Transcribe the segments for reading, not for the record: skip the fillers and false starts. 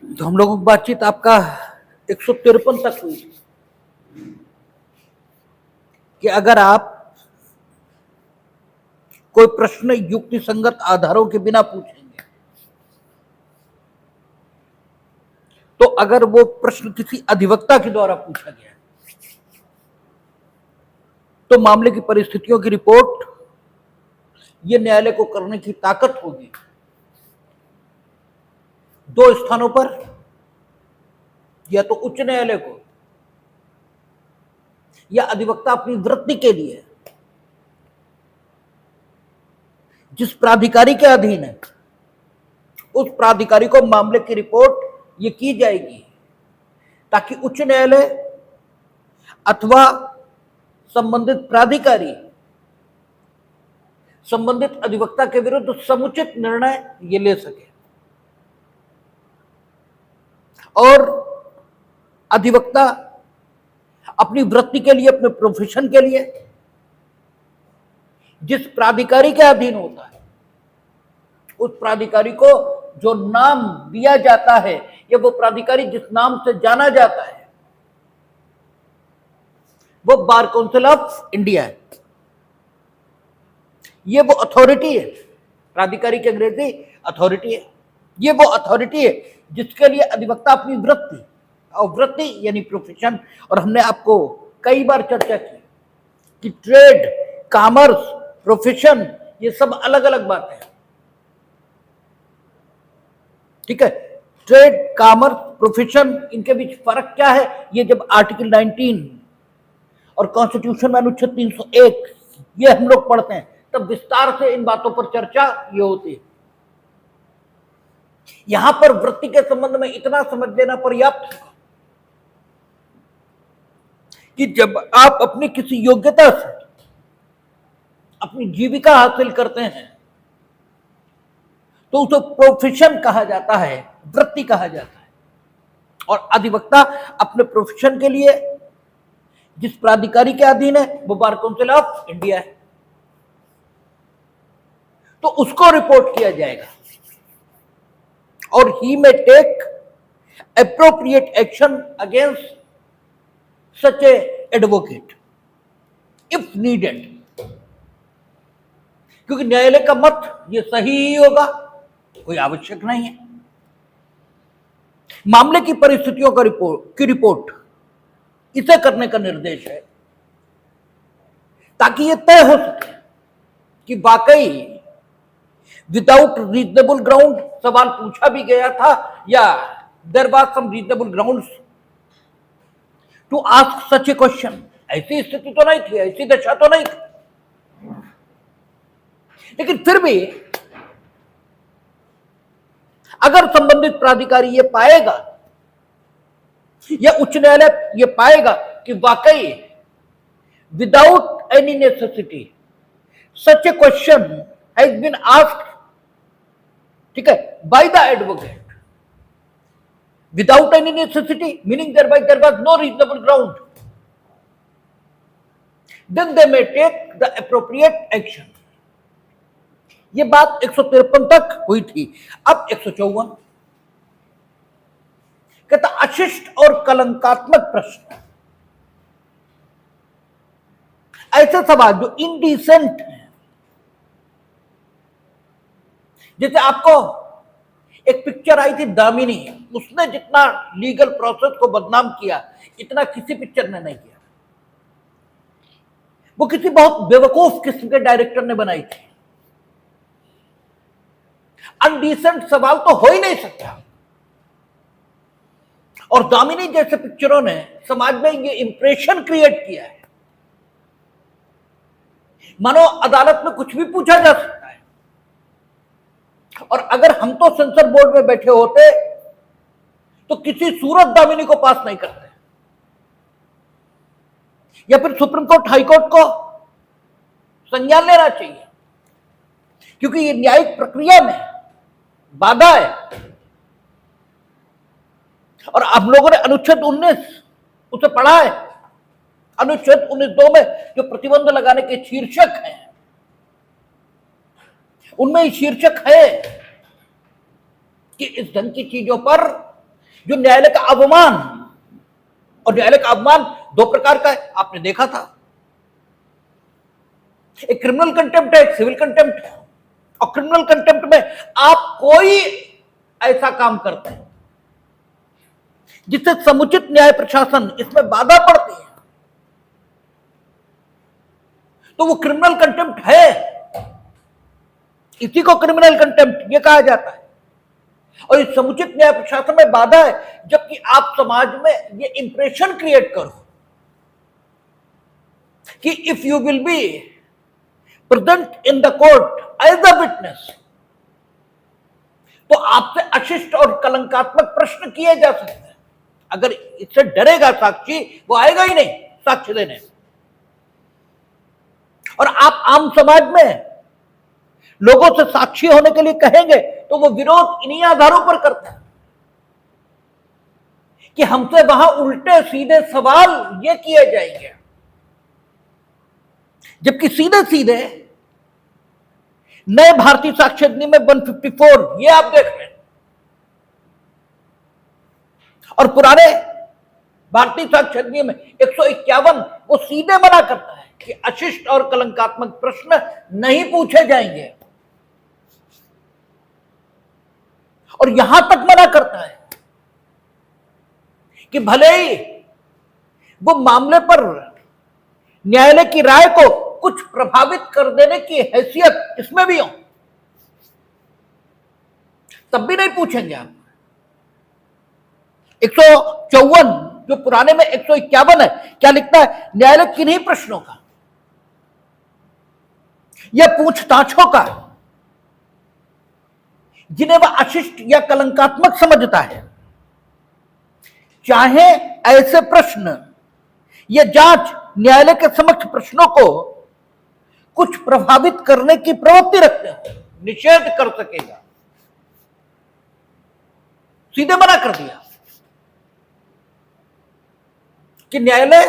तो हम लोगों की बातचीत आपका 153 तक हुई कि अगर आप कोई प्रश्न युक्ति संगत आधारों के बिना पूछेंगे तो अगर वो प्रश्न किसी अधिवक्ता के द्वारा पूछा गया तो मामले की परिस्थितियों की रिपोर्ट ये न्यायालय को करने की ताकत होगी दो स्थानों पर, या तो उच्च न्यायालय को या अधिवक्ता अपनी वृत्ति के लिए जिस प्राधिकारी के अधीन है उस प्राधिकारी को मामले की रिपोर्ट ये की जाएगी ताकि उच्च न्यायालय अथवा संबंधित प्राधिकारी संबंधित अधिवक्ता के विरुद्ध समुचित निर्णय ये ले सके और अधिवक्ता अपनी वृत्ति के लिए, अपने प्रोफेशन के लिए जिस प्राधिकारी के अधीन होता है उस प्राधिकारी को जो नाम दिया जाता है या वो प्राधिकारी जिस नाम से जाना जाता है वो बार काउंसिल ऑफ इंडिया है। ये वो अथॉरिटी है, प्राधिकारी की अंग्रेजी अथॉरिटी है। ये वो अथॉरिटी है जिसके लिए अधिवक्ता अपनी वृत्ति, और वृत्ति यानी प्रोफेशन, और हमने आपको कई बार चर्चा की कि ट्रेड, कॉमर्स, प्रोफेशन ये सब अलग अलग बातें हैं। ठीक है, ट्रेड, कॉमर्स, प्रोफेशन, इनके बीच फर्क क्या है ये जब आर्टिकल 19 और कॉन्स्टिट्यूशन में अनुच्छेद 301 ये हम लोग पढ़ते हैं तब विस्तार से इन बातों पर चर्चा ये होती है। यहां पर वृत्ति के संबंध में इतना समझ लेना पर्याप्त है कि जब आप अपनी किसी योग्यता से अपनी जीविका हासिल करते हैं तो उसे प्रोफेशन कहा जाता है, वृत्ति कहा जाता है। और अधिवक्ता अपने प्रोफेशन के लिए जिस प्राधिकारी के अधीन है वो बार काउंसिल ऑफ इंडिया है, तो उसको रिपोर्ट किया जाएगा और he may take appropriate action against such a advocate if needed, क्योंकि न्यायालय का मत ये सही ही होगा, कोई आवश्यक नहीं है। मामले की परिस्थितियों का रिपोर्ट इसे करने का निर्देश है ताकि यह तय हो सके कि वाकई विदाउट रीजनेबल ग्राउंड सवाल पूछा भी गया था या there was some reasonable grounds to ask such a question. ऐसी स्थिति तो नहीं थी, ऐसी दशा तो नहीं थी, लेकिन फिर भी अगर संबंधित प्राधिकारी ये पाएगा या उच्च न्यायालय ये पाएगा कि वाकई without any necessity such a question has been asked, ठीक है, by the advocate without any necessity, meaning thereby there was no reasonable ground, then they may take the appropriate action। ये बात 153 तक हुई थी। अब 154 कहता अशिष्ट और कलंकात्मक प्रश्न, ऐसे सवाल जो इनडिसेंट है, जैसे आपको एक पिक्चर आई थी दामिनी, उसने जितना लीगल प्रोसेस को बदनाम किया इतना किसी पिक्चर ने नहीं किया। वो किसी बहुत बेवकूफ किस्म के डायरेक्टर ने बनाई थी। अनडिसेंट सवाल तो हो ही नहीं सकता, और दामिनी जैसे पिक्चरों ने समाज में ये इंप्रेशन क्रिएट किया है मानो अदालत में कुछ भी पूछा जा सकता है। और अगर हम तो सेंसर बोर्ड में बैठे होते तो किसी सूरत दामिनी को पास नहीं करते, या फिर सुप्रीम कोर्ट, हाई कोर्ट को संज्ञान लेना चाहिए, क्योंकि ये न्यायिक प्रक्रिया में बाधा है। और आप लोगों ने अनुच्छेद 19 उसे पढ़ा है। अनुच्छेद 19(2) में जो प्रतिबंध लगाने के शीर्षक हैं उनमें शीर्षक है कि इस ढंग की चीजों पर जो न्यायालय का अवमान, और न्यायालय का अवमान दो प्रकार का है, आपने देखा था, एक क्रिमिनल कंटेम्प्ट है, एक सिविल कंटेम्प्ट है। और क्रिमिनल कंटेम्प्ट में आप कोई ऐसा काम करते हैं जिससे समुचित न्याय प्रशासन इसमें बाधा पड़ती है, तो वो क्रिमिनल कंटेम्प्ट है। इसी को क्रिमिनल कंटेम्प्ट ये कहा जाता है। और इस समुचित न्याय प्रशासन में बाधा है जबकि आप समाज में ये इंप्रेशन क्रिएट करो कि if you will be present in the court as a witness, तो आपसे अशिष्ट और कलंकात्मक प्रश्न किए जा सकते हैं। अगर इससे डरेगा साक्षी, वो आएगा ही नहीं साक्ष्य देने। और आप आम समाज में लोगों से साक्षी होने के लिए कहेंगे तो वो विरोध इन्हीं आधारों पर करते हैं कि हमसे वहां उल्टे सीधे सवाल ये किए जाएंगे, जबकि सीधे सीधे नए भारतीय साक्ष्य अधिनियम में 154 ये आप देख रहे हैं, और पुराने भारतीय साक्ष्य अधिनियम में 151 वो सीधे मना करता है कि अशिष्ट और कलंकात्मक प्रश्न नहीं पूछे जाएंगे। और यहां तक मना करता है कि भले ही वो मामले पर न्यायालय की राय को कुछ प्रभावित कर देने की हैसियत इसमें भी हो, तब भी नहीं पूछेंगे आप। 154 जो पुराने में 151 है, क्या लिखता है? न्यायालय किन्हीं प्रश्नों का या पूछताछों का जिन्हें वह अशिष्ट या कलंकात्मक समझता है, चाहे ऐसे प्रश्न या जांच न्यायालय के समक्ष प्रश्नों को कुछ प्रभावित करने की प्रवृत्ति रखते हो, निषेध कर सकेगा। सीधे मना कर दिया कि न्यायालय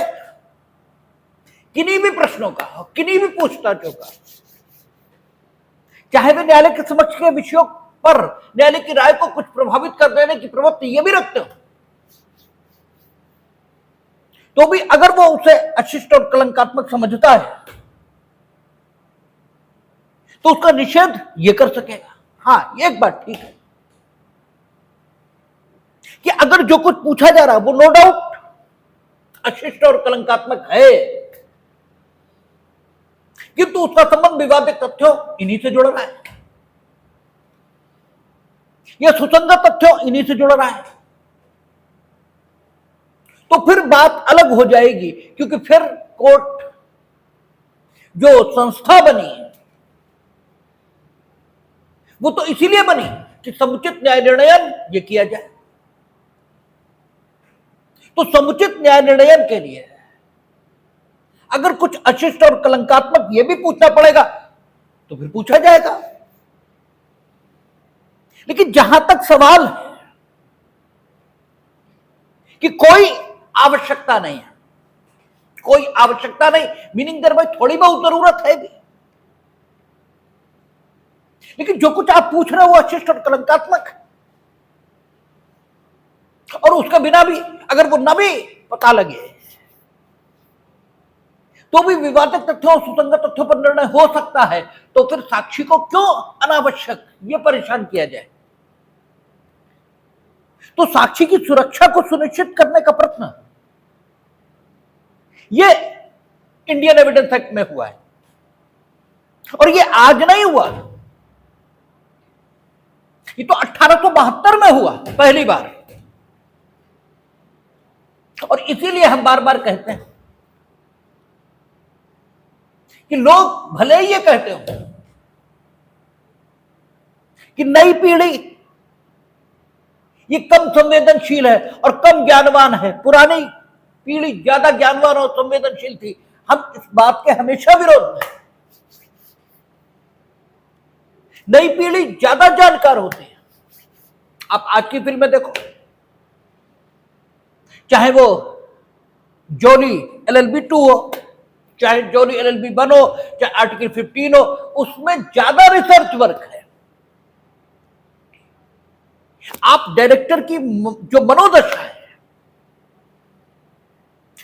किन्हीं भी प्रश्नों का, किन्हीं भी पूछताछों का, चाहे वे न्यायालय के समक्ष के विषयों पर न्यायालय की राय को कुछ प्रभावित कर देने की प्रवृत्ति ये भी रखते हो, तो भी अगर वो उसे अशिष्ट और कलंकात्मक समझता है तो उसका निषेध ये कर सकेगा। हाँ, एक बात ठीक है कि अगर जो कुछ पूछा जा रहा है वो नो डाउट अशिष्ट और कलंकात्मक है, किंतु उसका संबंध विवादित तथ्यों इन्हीं से जुड़ रहा है, यह सुसंगत तथ्यों इन्हीं से जुड़ रहा है, तो फिर बात अलग हो जाएगी। क्योंकि फिर कोर्ट जो संस्था बनी वो तो इसीलिए बनी कि समुचित न्याय निर्णयन ये किया जाए। तो समुचित न्याय निर्णयन के लिए अगर कुछ अशिष्ट और कलंकात्मक ये भी पूछना पड़ेगा तो फिर पूछा जाएगा। लेकिन जहां तक सवाल है कि कोई आवश्यकता नहीं है, कोई आवश्यकता नहीं, मीनिंग देयर में थोड़ी बहुत जरूरत है भी, लेकिन जो कुछ आप पूछ रहे हो वो अशिष्ट और कलंकात्मक है, और उसका बिना भी अगर वो न भी पता लगे तो भी विवादित तथ्यों और सुसंगत तथ्यों पर निर्णय हो सकता है, तो फिर साक्षी को क्यों अनावश्यक ये परेशान किया जाए। तो साक्षी की सुरक्षा को सुनिश्चित करने का प्रश्न ये इंडियन एविडेंस एक्ट में हुआ है, और ये आज नहीं हुआ, ये तो 1872 में हुआ पहली बार। और इसीलिए हम बार बार कहते हैं कि लोग भले ही ये कहते हो कि नई पीढ़ी ये कम संवेदनशील है और कम ज्ञानवान है, पुरानी पीढ़ी ज्यादा ज्ञानवान और संवेदनशील थी, हम इस बात के हमेशा विरोध में। नई पीढ़ी ज्यादा जानकार होती है। आप आज की फिल्म में देखो, चाहे वो जॉली LLB 2 हो, चाहे जॉली LLB 1 हो, चाहे आर्टिकल 15 हो, उसमें ज्यादा रिसर्च वर्क है। आप डायरेक्टर की जो मनोदशा है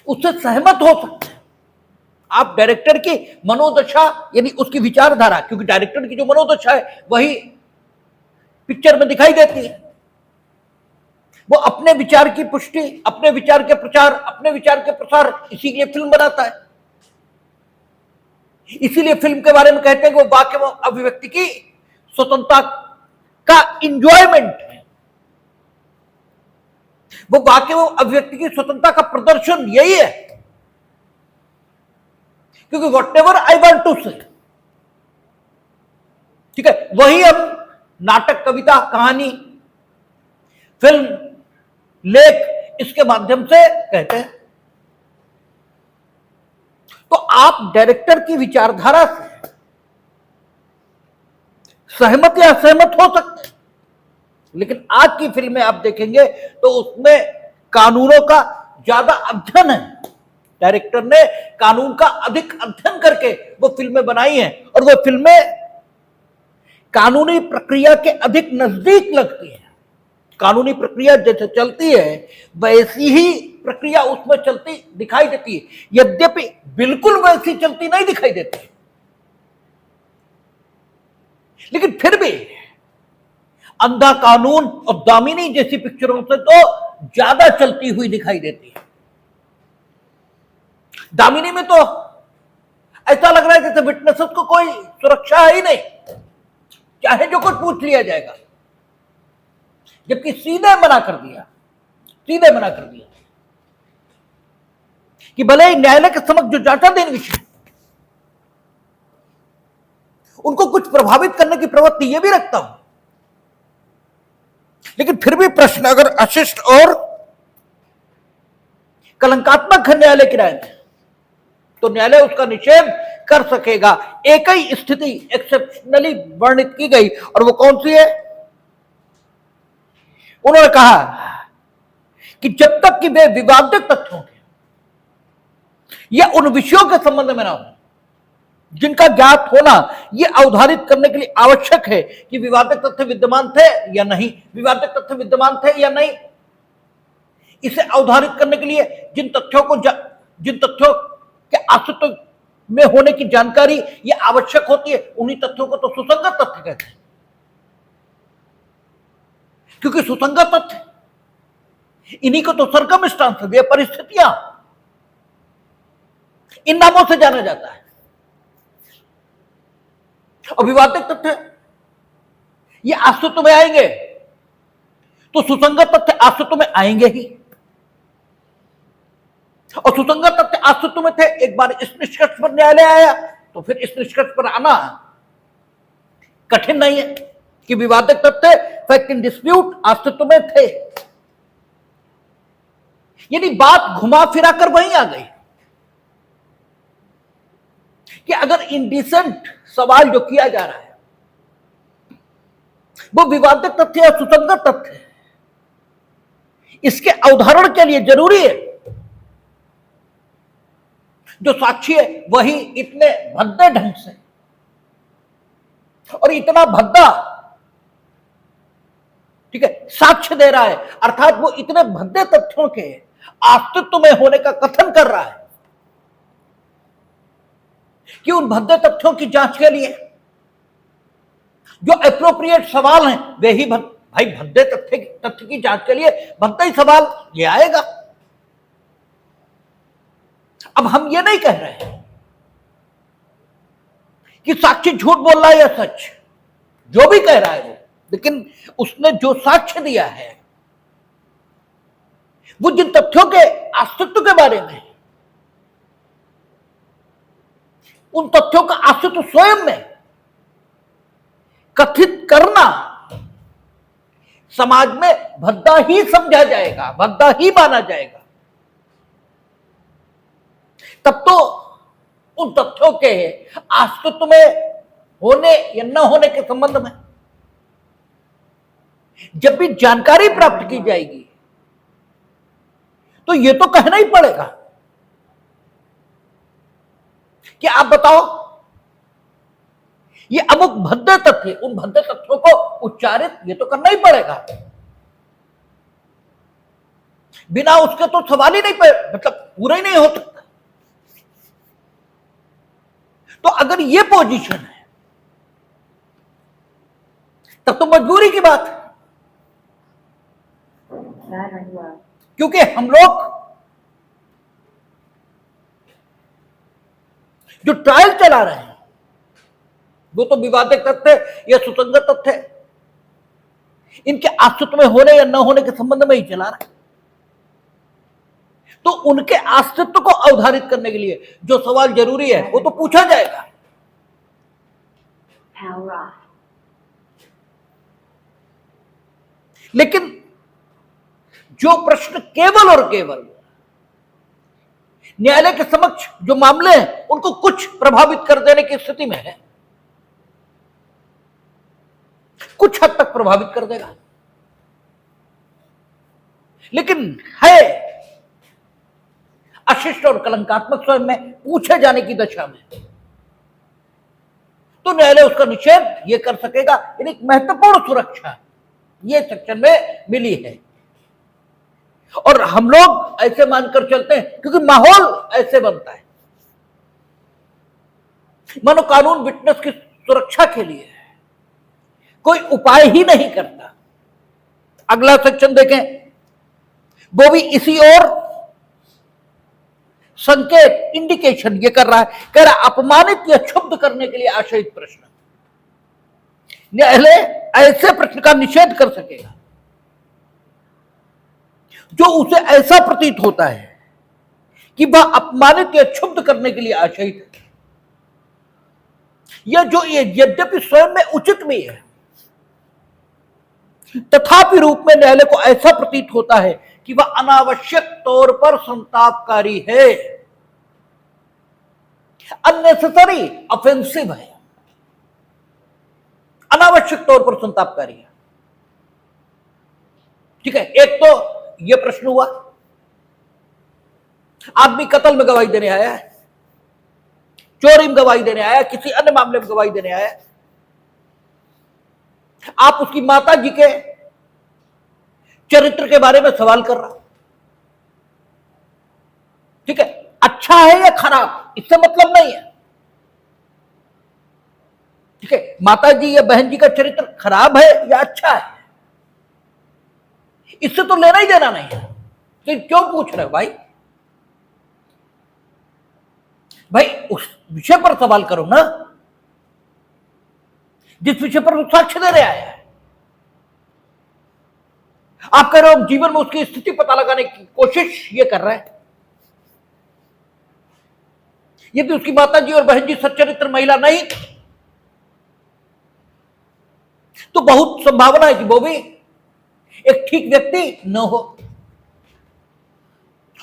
उससे सहमत हो सकते हैं। आप डायरेक्टर की मनोदशा यानी उसकी विचारधारा, क्योंकि डायरेक्टर की जो मनोदशा है वही पिक्चर में दिखाई देती है। वो अपने विचार की पुष्टि, अपने विचार के प्रचार, अपने विचार के प्रसार, इसीलिए फिल्म बनाता है। इसीलिए फिल्म के बारे में कहते हैं कि वो वाक्य व अभिव्यक्ति की स्वतंत्रता का इंजॉयमेंट है, वो वाक्य व अभिव्यक्ति की स्वतंत्रता का प्रदर्शन यही है। क्योंकि whatever I want to say, ठीक है, वही हम नाटक, कविता, कहानी, फिल्म, लेख इसके माध्यम से कहते हैं। तो आप डायरेक्टर की विचारधारा से सहमत या असहमत हो सकते हैं, लेकिन आज की फिल्में आप देखेंगे तो उसमें कानूनों का ज्यादा अध्ययन है। डायरेक्टर ने कानून का अधिक अध्ययन करके वो फिल्में बनाई हैं, और वो फिल्में कानूनी प्रक्रिया के अधिक नजदीक लगती है। कानूनी प्रक्रिया जैसे चलती है वैसी ही प्रक्रिया उसमें चलती दिखाई देती है, यद्यपि बिल्कुल वैसी चलती नहीं दिखाई देती, लेकिन फिर भी अंधा कानून और दामिनी जैसी पिक्चरों से तो ज्यादा चलती हुई दिखाई देती है। दामिनी में तो ऐसा लग रहा है जैसे विटनेसेस को कोई सुरक्षा है ही नहीं, चाहे जो कुछ पूछ लिया जाएगा, जबकि सीधे मना कर दिया, सीधे मना कर दिया कि भले ही न्यायालय के समक्ष जो जांचाधीन विषय उनको कुछ प्रभावित करने की प्रवृत्ति ये भी रखता हूं, लेकिन फिर भी प्रश्न अगर अशिष्ट और कलंकात्मक है न्यायालय की राय में, तो न्यायालय उसका निषेध कर सकेगा। एक ही स्थिति एक्सेप्शनली वर्णित की गई, और वो कौन सी है? उन्होंने कहा कि जब तक कि वे विवादित तथ्यों के या उन विषयों के संबंध में ना हो जिनका ज्ञात होना यह अवधारित करने के लिए आवश्यक है कि विवादित तथ्य विद्यमान थे या नहीं, विवादित तथ्य विद्यमान थे या नहीं, इसे अवधारित करने के लिए जिन तथ्यों के अस्तित्व में होने की जानकारी ये आवश्यक होती है, उन्हीं तथ्यों को तो सुसंगत तथ्य कहते हैं। क्योंकि सुसंगत तथ्य इन्हीं को तो सर्कमस्टांस, वे परिस्थितियां, इन नामों से जाना जाता है। और विवादित तथ्य ये अस्तित्व में आएंगे तो सुसंगत तथ्य अस्तित्व में आएंगे ही, और सुसंगत तथ्य अस्तित्व में थे। एक बार इस निष्कर्ष पर न्यायालय आया तो फिर इस निष्कर्ष पर आना कठिन नहीं है कि विवादित तथ्य फैक्ट इन डिस्प्यूट अस्तित्व में थे। यानी बात घुमा फिरा कर वहीं आ गई कि अगर इंडिसेंट सवाल जो किया जा रहा है वो विवादित तथ्य या सुसंगत तथ्य है, इसके अवधारण के लिए जरूरी है जो साक्षी है वही इतने भद्दे ढंग से और इतना भद्दा, ठीक है, साक्ष्य दे रहा है, अर्थात वो इतने भद्दे तथ्यों के अस्तित्व में होने का कथन कर रहा है कि उन भद्दे तथ्यों की जांच के लिए जो एप्रोप्रिएट सवाल हैं वे ही भाई भद्दे तथ्य की जांच के लिए भद्दा ही सवाल ये आएगा। अब हम ये नहीं कह रहे हैं कि साक्षी झूठ बोल रहा है या सच, जो भी कह रहा है वो, लेकिन उसने जो साक्ष्य दिया है वो जिन तथ्यों के अस्तित्व के बारे में, उन तथ्यों का अस्तित्व स्वयं में कथित करना समाज में भद्दा ही समझा जाएगा, भद्दा ही माना जाएगा। तब तो उन तथ्यों के अस्तित्व में होने या न होने के संबंध में जब भी जानकारी प्राप्त की जाएगी तो यह तो कहना ही पड़ेगा कि आप बताओ ये अमुक भद्दे तथ्य, उन भद्दे तथ्यों को उच्चारित ये तो करना ही पड़ेगा। बिना उसके तो सवाल ही नहीं मतलब पूरा ही नहीं हो सकता। तो अगर ये पोजीशन है तब तो मजबूरी की बात है, क्योंकि हम लोग जो ट्रायल चला रहे हैं वो तो विवादित तथ्य या सुसंगत तथ्य इनके अस्तित्व में होने या न होने के संबंध में ही चला रहे हैं। तो उनके अस्तित्व को अवधारित करने के लिए जो सवाल जरूरी है वो तो पूछा जाएगा। लेकिन जो प्रश्न केवल और केवल न्यायालय के समक्ष जो मामले हैं उनको कुछ प्रभावित कर देने की स्थिति में है, कुछ हद तक प्रभावित कर देगा, लेकिन है अशिष्ट और कलंकात्मक स्वयं में पूछे जाने की दशा में, तो न्यायालय उसका निषेध ये कर सकेगा। एक महत्वपूर्ण सुरक्षा ये सेक्शन में मिली है और हम लोग ऐसे मानकर चलते हैं क्योंकि माहौल ऐसे बनता है। मानो कानून विटनेस की सुरक्षा के लिए कोई उपाय ही नहीं करता। अगला सेक्शन देखें, वो भी इसी ओर संकेत इंडिकेशन ये कर रहा है, कह रहा अपमानित या क्षुब्ध करने के लिए आशयित प्रश्न। न्यायालय ऐसे प्रश्न का निषेध कर सकेगा जो उसे ऐसा प्रतीत होता है कि वह अपमानित या क्षुब्ध करने के लिए आशयित है, या जो यद्यपि स्वयं में उचित भी है तथापि रूप में न्यायालय को ऐसा प्रतीत होता है कि वह अनावश्यक तौर पर संतापकारी है, अननेसेसरी ऑफेंसिव है, अनावश्यक तौर पर संतापकारी है। ठीक है, एक तो यह प्रश्न हुआ, आदमी कत्ल में गवाही देने आया है, चोरी में गवाही देने आया, किसी अन्य मामले में गवाही देने आया, आप उसकी माता जी के चरित्र के बारे में सवाल कर रहा। ठीक है, अच्छा है या खराब इससे मतलब नहीं है। ठीक है, माता जी या बहन जी का चरित्र खराब है या अच्छा है इससे तो लेना ही देना नहीं है। तो क्यों पूछ रहे हो भाई? भाई उस विषय पर सवाल करो ना जिस विषय पर वो साक्ष्य देने आया है। आप कह रहे हो जीवन में उसकी स्थिति पता लगाने की कोशिश ये कर रहा है। यदि उसकी माता जी और बहन जी सच्चरित्र महिला नहीं तो बहुत संभावना है कि वो भी एक ठीक व्यक्ति न हो।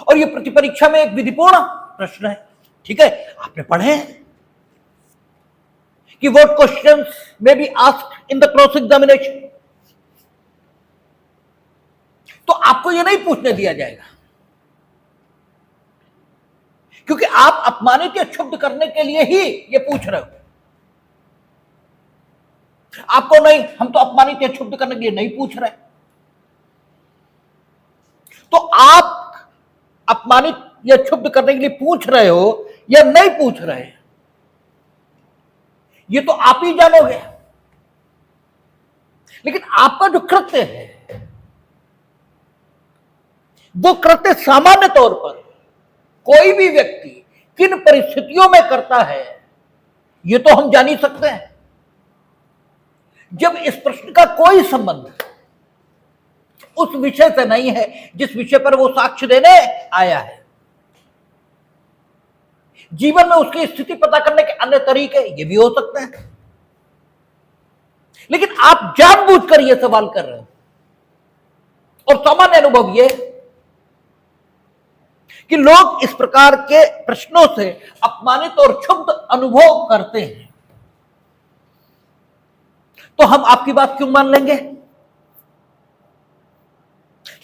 और ये प्रतिपरीक्षा में एक विधिपूर्ण प्रश्न है। ठीक है, आपने पढ़े कि what questions may be asked in the cross examination, तो आपको ये नहीं पूछने दिया जाएगा क्योंकि आप अपमानित या क्षुब्ध करने के लिए ही ये पूछ रहे हो। आपको नहीं, हम तो अपमानित या क्षुब्ध करने के लिए नहीं पूछ रहे। तो आप अपमानित या क्षुब्ध करने के लिए पूछ रहे हो या नहीं पूछ रहे ये तो आप ही जानोगे। लेकिन आपका जो कृत्य है वो कृत्य सामान्य तौर पर कोई भी व्यक्ति किन परिस्थितियों में करता है ये तो हम जान ही सकते हैं। जब इस प्रश्न का कोई संबंध उस विषय से नहीं है जिस विषय पर वो साक्ष्य देने आया है। जीवन में उसकी स्थिति पता करने के अन्य तरीके ये भी हो सकते हैं, लेकिन आप जानबूझकर ये सवाल कर रहे हो। और सामान्य अनुभव ये कि लोग इस प्रकार के प्रश्नों से अपमानित और क्षुब्ध अनुभव करते हैं। तो हम आपकी बात क्यों मान लेंगे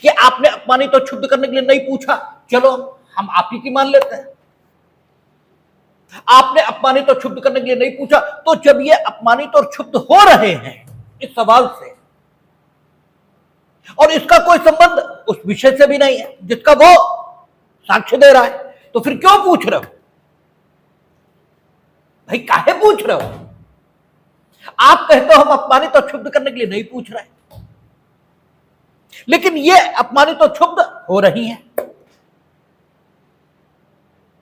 कि आपने अपमानित और क्षुब्ध करने के लिए नहीं पूछा? चलो हम आप ही की मान लेते हैं। आपने अपमानित और क्षुब्ध करने के लिए नहीं पूछा, तो जब ये अपमानित और क्षुब्ध हो रहे हैं इस सवाल से और इसका कोई संबंध उस विषय से भी नहीं है जिसका वो साक्ष्य दे रहा है, तो फिर क्यों पूछ रहे हो भाई? काहे पूछ रहे हो? आप कहते हो हम अपमानित और क्षुब्ध करने के लिए नहीं पूछ रहे, लेकिन ये अपमानित और क्षुब्ध हो रही हैं,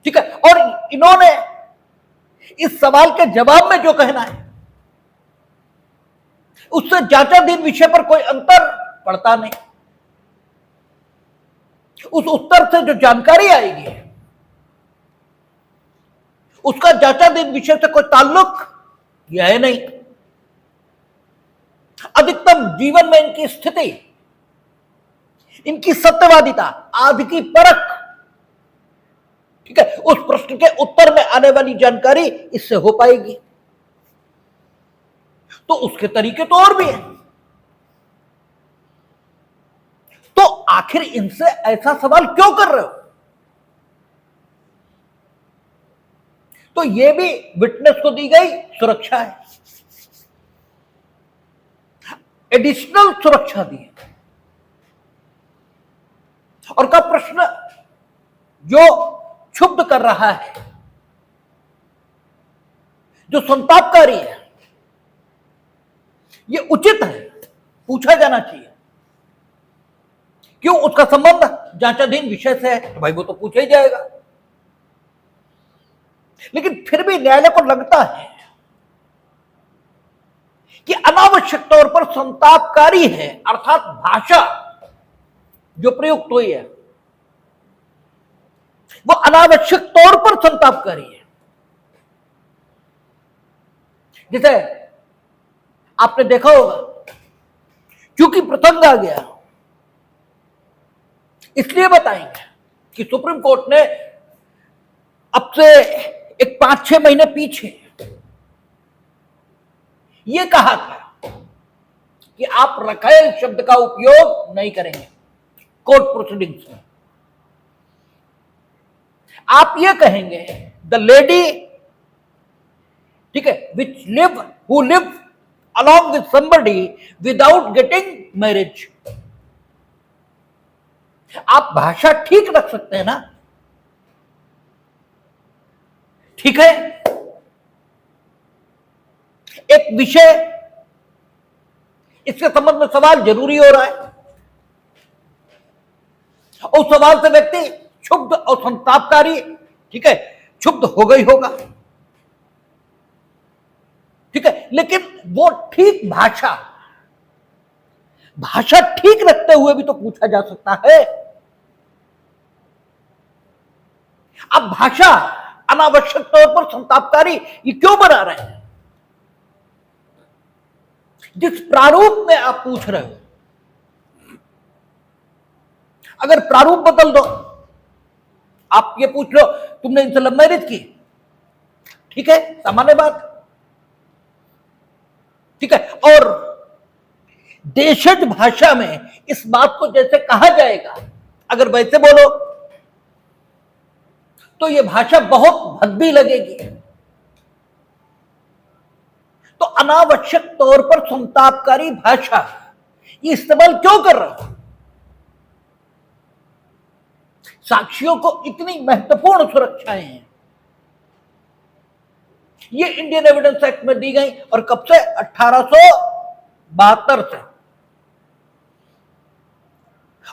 ठीक है। और इन्होंने इस सवाल के जवाब में जो कहना है उससे जांचाधीन विषय पर कोई अंतर पड़ता नहीं। उस उत्तर से जो जानकारी आएगी उसका जांचाधीन विषय से कोई ताल्लुक यह है नहीं। अधिकतम जीवन में इनकी स्थिति, इनकी सत्यवादिता आदि की परख, ठीक है, उस प्रश्न के उत्तर में आने वाली जानकारी इससे हो पाएगी। तो उसके तरीके तो और भी हैं। तो आखिर इनसे ऐसा सवाल क्यों कर रहे हो? तो यह भी विटनेस को दी गई सुरक्षा है, एडिशनल सुरक्षा दी है। और का प्रश्न जो क्षुब्ध कर रहा है, जो संतापकारी है, यह उचित है, पूछा जाना चाहिए। क्यों? उसका संबंध जांचाधीन विषय से है, तो भाई वो तो पूछा ही जाएगा। लेकिन फिर भी न्यायालय को लगता है कि अनावश्यक तौर पर संतापकारी है, अर्थात भाषा जो प्रयुक्त हुई है वो अनावश्यक तौर पर संतापकारी है। जैसे आपने देखा होगा, क्योंकि प्रसंग आ गया इसलिए बताएंगे कि सुप्रीम कोर्ट ने अब से एक 5-6 महीने पीछे यह कहा था कि आप रखेल शब्द का उपयोग नहीं करेंगे कोर्ट प्रोसीडिंग्स में। आप ये कहेंगे द लेडी, ठीक है, which live who live along with somebody without getting marriage. आप भाषा ठीक रख सकते हैं ना, ठीक है। एक विषय, इसके संबंध में सवाल जरूरी हो रहा है, उस सवाल से व्यक्ति क्षुब्ध और संतापकारी, ठीक है, क्षुब्ध हो गई होगा, ठीक है। लेकिन वो ठीक भाषा ठीक रखते हुए भी तो पूछा जा सकता है। अब भाषा अनावश्यक तौर पर संतापकारी ये क्यों बना रहे हैं? जिस प्रारूप में आप पूछ रहे हो, अगर प्रारूप बदल दो, आप ये पूछ लो तुमने इनसे लव मैरिज की, ठीक है, सामान्य बात, ठीक है। और देशज भाषा में इस बात को जैसे कहा जाएगा, अगर वैसे बोलो तो यह भाषा बहुत भद्दी लगेगी। तो अनावश्यक तौर पर संतापकारी भाषा ये इस्तेमाल क्यों कर रहा है? साक्षियों को इतनी महत्वपूर्ण सुरक्षाएं हैं, ये इंडियन एविडेंस एक्ट में दी गई, और कब से? 1872 से।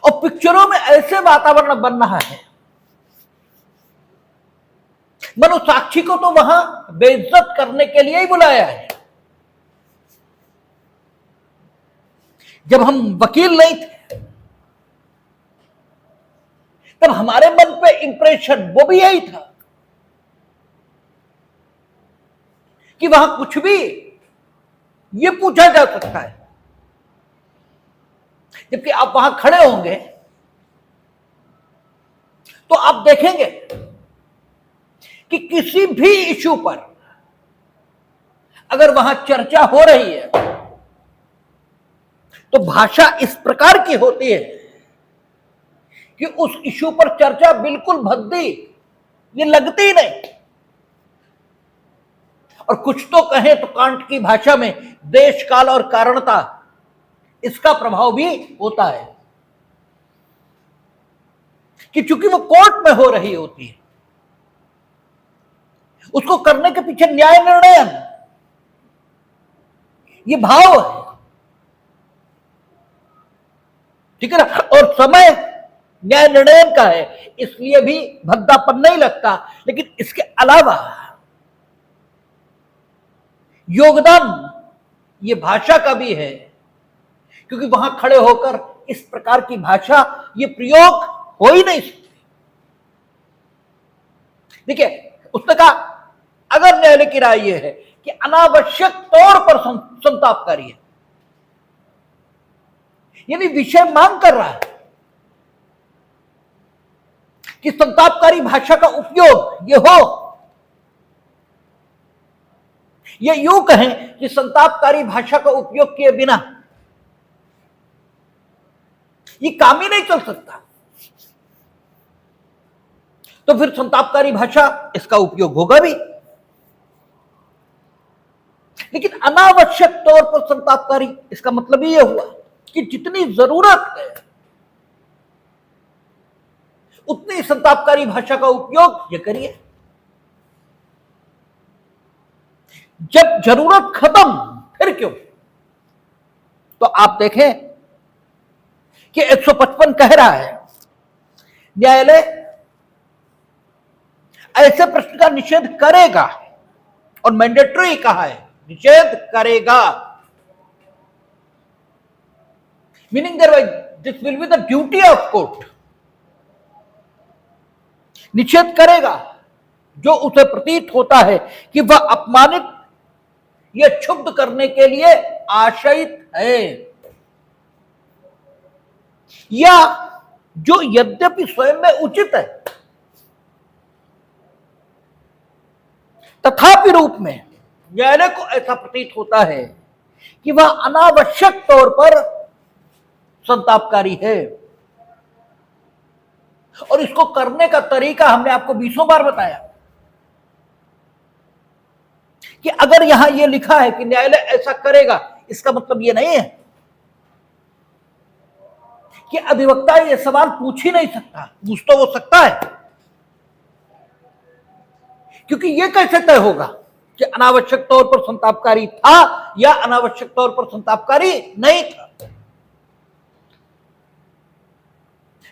और पिक्चरों में ऐसे वातावरण बन रहा है मनो साक्षी को तो वहां बेइज्जत करने के लिए ही बुलाया है। जब हम वकील नहीं थे तब हमारे मन पे इंप्रेशन वो भी यही था कि वहां कुछ भी ये पूछा जा सकता है। जबकि आप वहां खड़े होंगे तो आप देखेंगे कि किसी भी इशू पर अगर वहां चर्चा हो रही है तो भाषा इस प्रकार की होती है कि उस इशू पर चर्चा बिल्कुल भद्दी ये लगती ही नहीं। और कुछ तो कहें तो कांट की भाषा में देश काल और कारणता इसका प्रभाव भी होता है। कि चूंकि वो कोर्ट में हो रही होती है, उसको करने के पीछे न्याय निर्णय ये भाव है, ठीक है ना। और समय न्याय निर्णय का है, इसलिए भी भद्दापन नहीं लगता। लेकिन इसके अलावा योगदान ये भाषा का भी है, क्योंकि वहां खड़े होकर इस प्रकार की भाषा ये प्रयोग हो ही नहीं सकती। देखिए, उसने कहा अगर न्यायालय की राय यह है कि अनावश्यक तौर पर संतापकारी है, यानी विषय मांग कर रहा है कि संतापकारी भाषा का उपयोग ये हो, या यूं कहें कि संतापकारी भाषा का उपयोग किए बिना ये काम ही नहीं चल सकता, तो फिर संतापकारी भाषा इसका उपयोग होगा भी। लेकिन अनावश्यक तौर पर संतापकारी, इसका मतलब ये हुआ कि जितनी जरूरत है उतनी संतापकारी भाषा का उपयोग ये करिए। जब जरूरत खत्म फिर क्यों? तो आप देखें कि 155 कह रहा है न्यायालय ऐसे प्रश्न का निषेध करेगा, और मैंडेटरी कहा है, निषेध करेगा, meaning this will be the duty of court. निषेध करेगा जो उसे प्रतीत होता है कि वह अपमानित या क्षुब्ध करने के लिए आशयित है, या जो यद्यपि स्वयं में उचित है तथापि रूप में न्यायालय को ऐसा प्रतीत होता है कि वह अनावश्यक तौर पर संतापकारी है। और इसको करने का तरीका हमने आपको 20 बार बताया कि अगर यहां यह लिखा है कि न्यायालय ऐसा करेगा, इसका मतलब यह नहीं है कि अधिवक्ता यह सवाल पूछ ही नहीं सकता। पूछ तो वो सकता है, क्योंकि यह कैसे तय होगा कि अनावश्यक तौर पर संतापकारी था या अनावश्यक तौर पर संतापकारी नहीं था?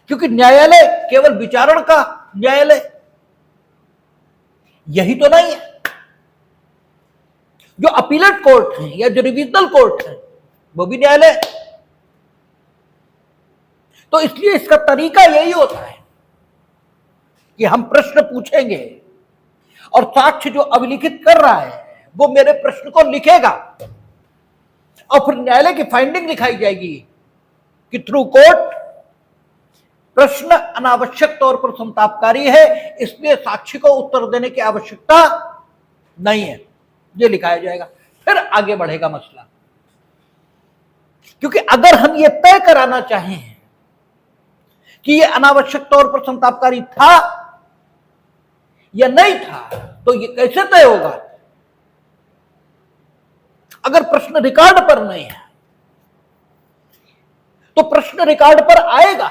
क्योंकि न्यायालय केवल विचारण का न्यायालय यही तो नहीं है। जो अपीलेट कोर्ट है या जो रिविजनल कोर्ट है वो भी न्यायालय। तो इसलिए इसका तरीका यही होता है कि हम प्रश्न पूछेंगे और साक्ष्य जो अभिलिखित कर रहा है वो मेरे प्रश्न को लिखेगा, और फिर न्यायालय की फाइंडिंग दिखाई जाएगी कि थ्रू कोर्ट प्रश्न अनावश्यक तौर पर संतापकारी है, इसलिए साक्षी को उत्तर देने की आवश्यकता नहीं है, ये लिखाया जाएगा। फिर आगे बढ़ेगा मसला। क्योंकि अगर हम ये तय कराना चाहें कि ये अनावश्यक तौर पर संतापकारी था या नहीं था, तो ये कैसे तय होगा अगर प्रश्न रिकॉर्ड पर नहीं है? तो प्रश्न रिकॉर्ड पर आएगा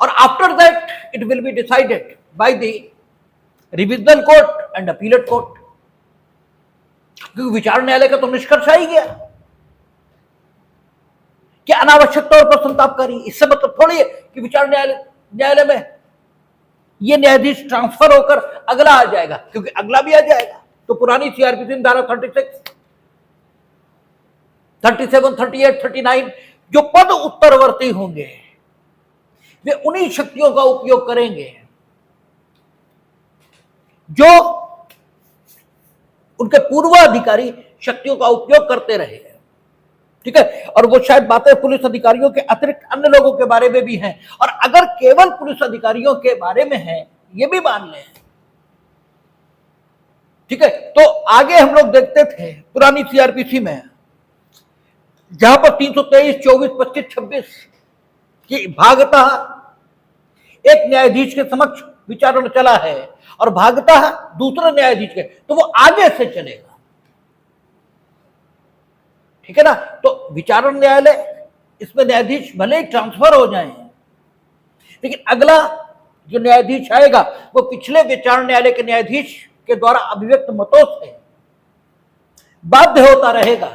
और after that it will be decided by the revisional court and appellate court. क्योंकि विचार न्यायालय का तो निष्कर्ष आ ही गया कि अनावश्यक तौर पर संतापकारी। इससे मतलब थोड़ी है कि विचार न्यायालय में ये न्यायाधीश ट्रांसफर होकर अगला आ जाएगा, क्योंकि अगला भी आ जाएगा तो पुरानी सीआरपीसी धारा 36, 37, 38, 39 जो पद उत्तरवर्ती होंगे वे उन्हीं शक्तियों का उपयोग करेंगे जो उनके पूर्वाधिकारी शक्तियों का उपयोग करते रहे। ठीक है, और वो शायद बातें पुलिस अधिकारियों के अतिरिक्त अन्य लोगों के बारे में भी हैं, और अगर केवल पुलिस अधिकारियों के बारे में है ये भी मान लें। ठीक है, तो आगे हम लोग देखते थे पुरानी सीआरपीसी में जहां पर 323, 24, 25, 26 की भागता एक न्यायाधीश के समक्ष विचारण चला है और भागता दूसरे न्यायाधीश के, तो वो आगे से चलेगा। ठीक है ना। तो विचारण न्यायालय, इसमें न्यायाधीश भले ही ट्रांसफर हो जाएं लेकिन अगला जो न्यायाधीश आएगा वो पिछले विचार न्यायालय के न्यायाधीश के द्वारा अभिव्यक्त मतों से बाध्य होता रहेगा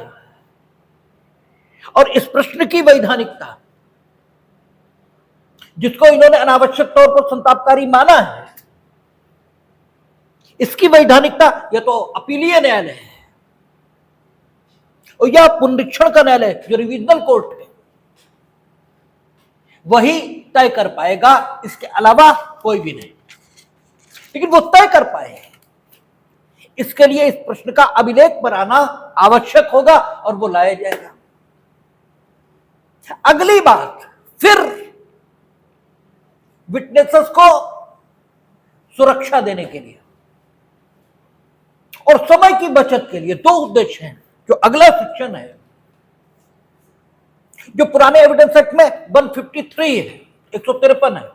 और इस प्रश्न की वैधानिकता, जिसको इन्होंने अनावश्यक तौर पर संतापकारी माना है, इसकी वैधानिकता या तो अपीलीय न्यायालय है और या पुनरीक्षण का न्यायालय जो रिविजनल कोर्ट है वही तय कर पाएगा, इसके अलावा कोई भी नहीं। लेकिन वो तय कर पाए इसके लिए इस प्रश्न का अभिलेख बनाना आवश्यक होगा और वो लाया जाएगा। अगली बात, फिर विटनेसेस को सुरक्षा देने के लिए और समय की बचत के लिए दो उद्देश्य हैं। जो अगला सेक्शन है जो पुराने एविडेंस एक्ट में 153 है, 153 है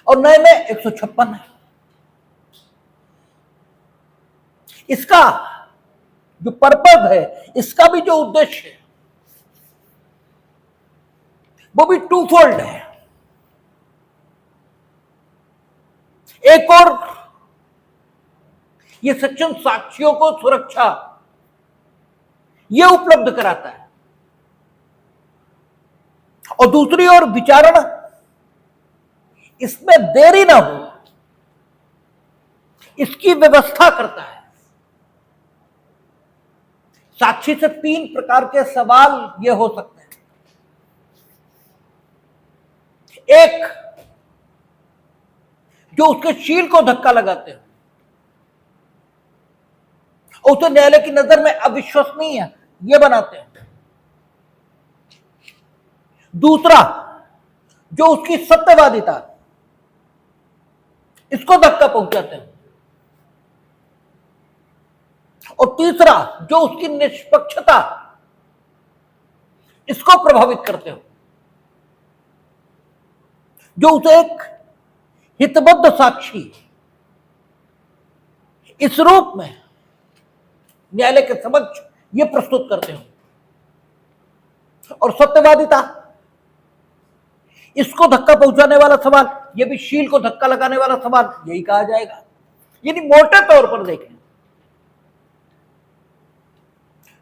और नए में 156 है, इसका जो पर्पज है, इसका भी जो उद्देश्य है वो भी टू फोल्ड है। एक और ये सेक्शन साक्षियों को सुरक्षा ये उपलब्ध कराता है और दूसरी ओर विचारणा इसमें देरी ना हो इसकी व्यवस्था करता है। साक्षी से 3 प्रकार के सवाल ये हो सकते हैं। एक, जो उसके शील को धक्का लगाते हैं, उसे न्यायालय की नजर में अविश्वसनीय ये बनाते हैं। दूसरा, जो उसकी सत्यवादिता इसको धक्का पहुंचाते हैं और तीसरा, जो उसकी निष्पक्षता इसको प्रभावित करते हो, जो उसे एक हितबद्ध साक्षी इस रूप में न्यायालय के समक्ष ये प्रस्तुत करते हो। और सत्यवादिता, इसको धक्का पहुंचाने वाला सवाल, ये भी शील को धक्का लगाने वाला सवाल यही कहा जाएगा। यानी मोटे तौर पर देखें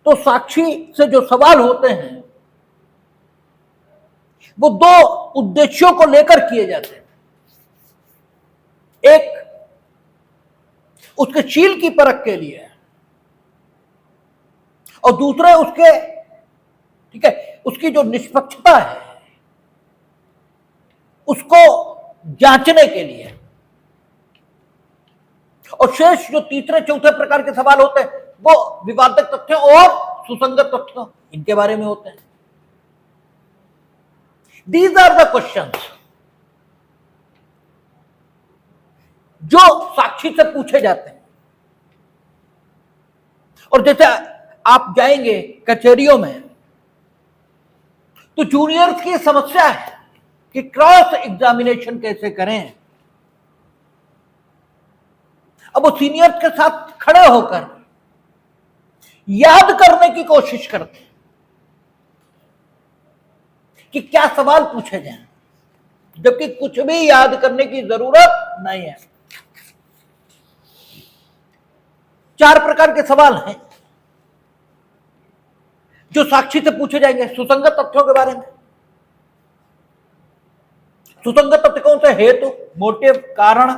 तो साक्षी से जो सवाल होते हैं वो 2 उद्देश्यों को लेकर किए जाते हैं। एक, उसके शील की परख के लिए और दूसरे उसके, ठीक है, उसकी जो निष्पक्षता है उसको जांचने के लिए। और शेष जो तीसरे चौथे प्रकार के सवाल होते हैं वो विवादक तथ्यों और सुसंगत तथ्यों इनके बारे में होते हैं। These are the questions जो साक्षी से पूछे जाते हैं। और जैसे आप जाएंगे कचहरियों में तो जूनियर्स की समस्या है कि क्रॉस एग्जामिनेशन कैसे करें। अब वो सीनियर्स के साथ खड़े होकर याद करने की कोशिश करते हैं कि क्या सवाल पूछे जाएं, जबकि कुछ भी याद करने की जरूरत नहीं है। 4 प्रकार के सवाल हैं जो साक्षी से पूछे जाएंगे सुसंगत तथ्यों के बारे में। सुसंगत तथ्य कौन से? हेतु, मोटिव, कारण,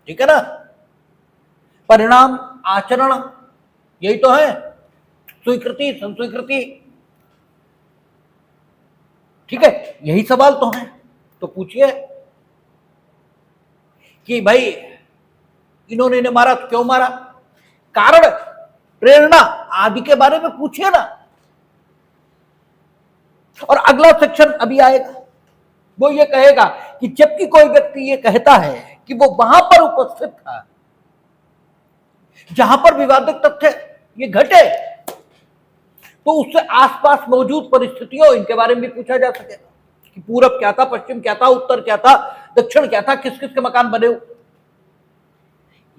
ठीक है ना, परिणाम, आचरण, यही तो है, स्वीकृति, संस्वीकृति, ठीक है, यही सवाल तो हैं। तो पूछिए कि भाई इन्होंने इन्हें मारा तो क्यों मारा, कारण, प्रेरणा आदि के बारे में पूछिए ना। और अगला सेक्शन अभी आएगा, वो ये कहेगा कि जबकि कोई व्यक्ति ये कहता है कि वो वहां पर उपस्थित था जहां पर विवादित तथ्य ये घटे, तो उससे आसपास मौजूद परिस्थितियों इनके बारे में भी पूछा जा सकेगा कि पूरब क्या था, पश्चिम क्या था, उत्तर क्या था, दक्षिण क्या था, किस किस के मकान बने हुए,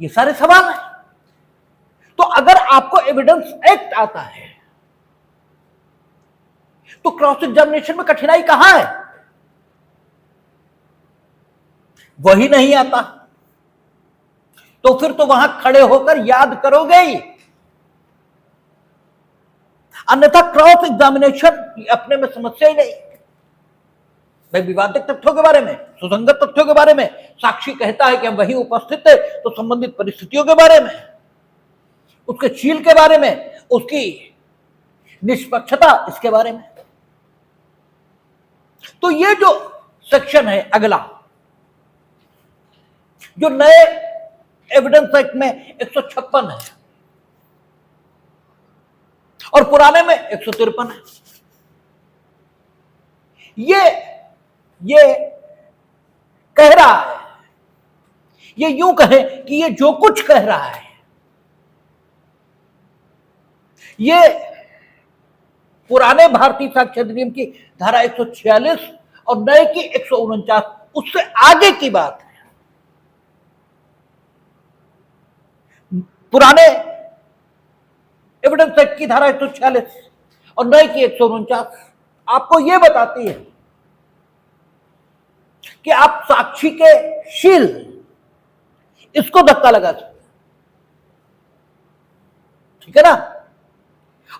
ये सारे सवाल हैं। तो अगर आपको एविडेंस एक्ट आता है तो क्रॉस एग्जामिनेशन में कठिनाई कहां है? वही नहीं आता तो फिर तो वहां खड़े होकर याद करोगे ही, अन्यथा क्रॉस एग्जामिनेशन अपने में समस्या ही नहीं। भाई विवादित तथ्यों के बारे में, सुसंगत तथ्यों के बारे में साक्षी कहता है कि हम वही उपस्थित थे, तो संबंधित परिस्थितियों के बारे में, उसके शील के बारे में, उसकी निष्पक्षता, इसके बारे में। तो ये जो सेक्शन है अगला, जो नए एविडेंस एक्ट में 156 है और पुराने में 153 है, ये कह रहा है, ये यूं कहे कि ये जो कुछ कह रहा है ये पुराने भारतीय साक्ष्य अधिनियम की धारा 146 और नए की 149 उससे आगे की बात है। पुराने एविडेंस एक्ट की धारा 146 और नए की 149 आपको यह बताती है कि आप साक्षी के शील इसको धक्का लगा सकते, ठीक है ना,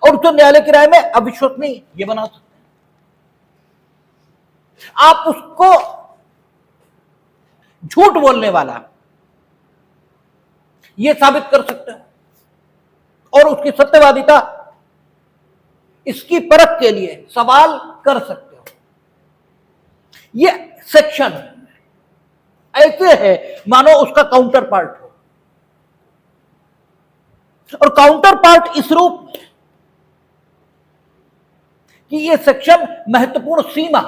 और उसको न्यायालय की राय में अविश्वसनीय ये बना सकते हैं। आप उसको झूठ बोलने वाला ये साबित कर सकते हो और उसकी सत्यवादिता इसकी परख के लिए सवाल कर सकते हो। ये सेक्शन ऐसे है मानो उसका काउंटर पार्ट हो, और काउंटर पार्ट इस रूप में कि ये सेक्शन महत्वपूर्ण सीमा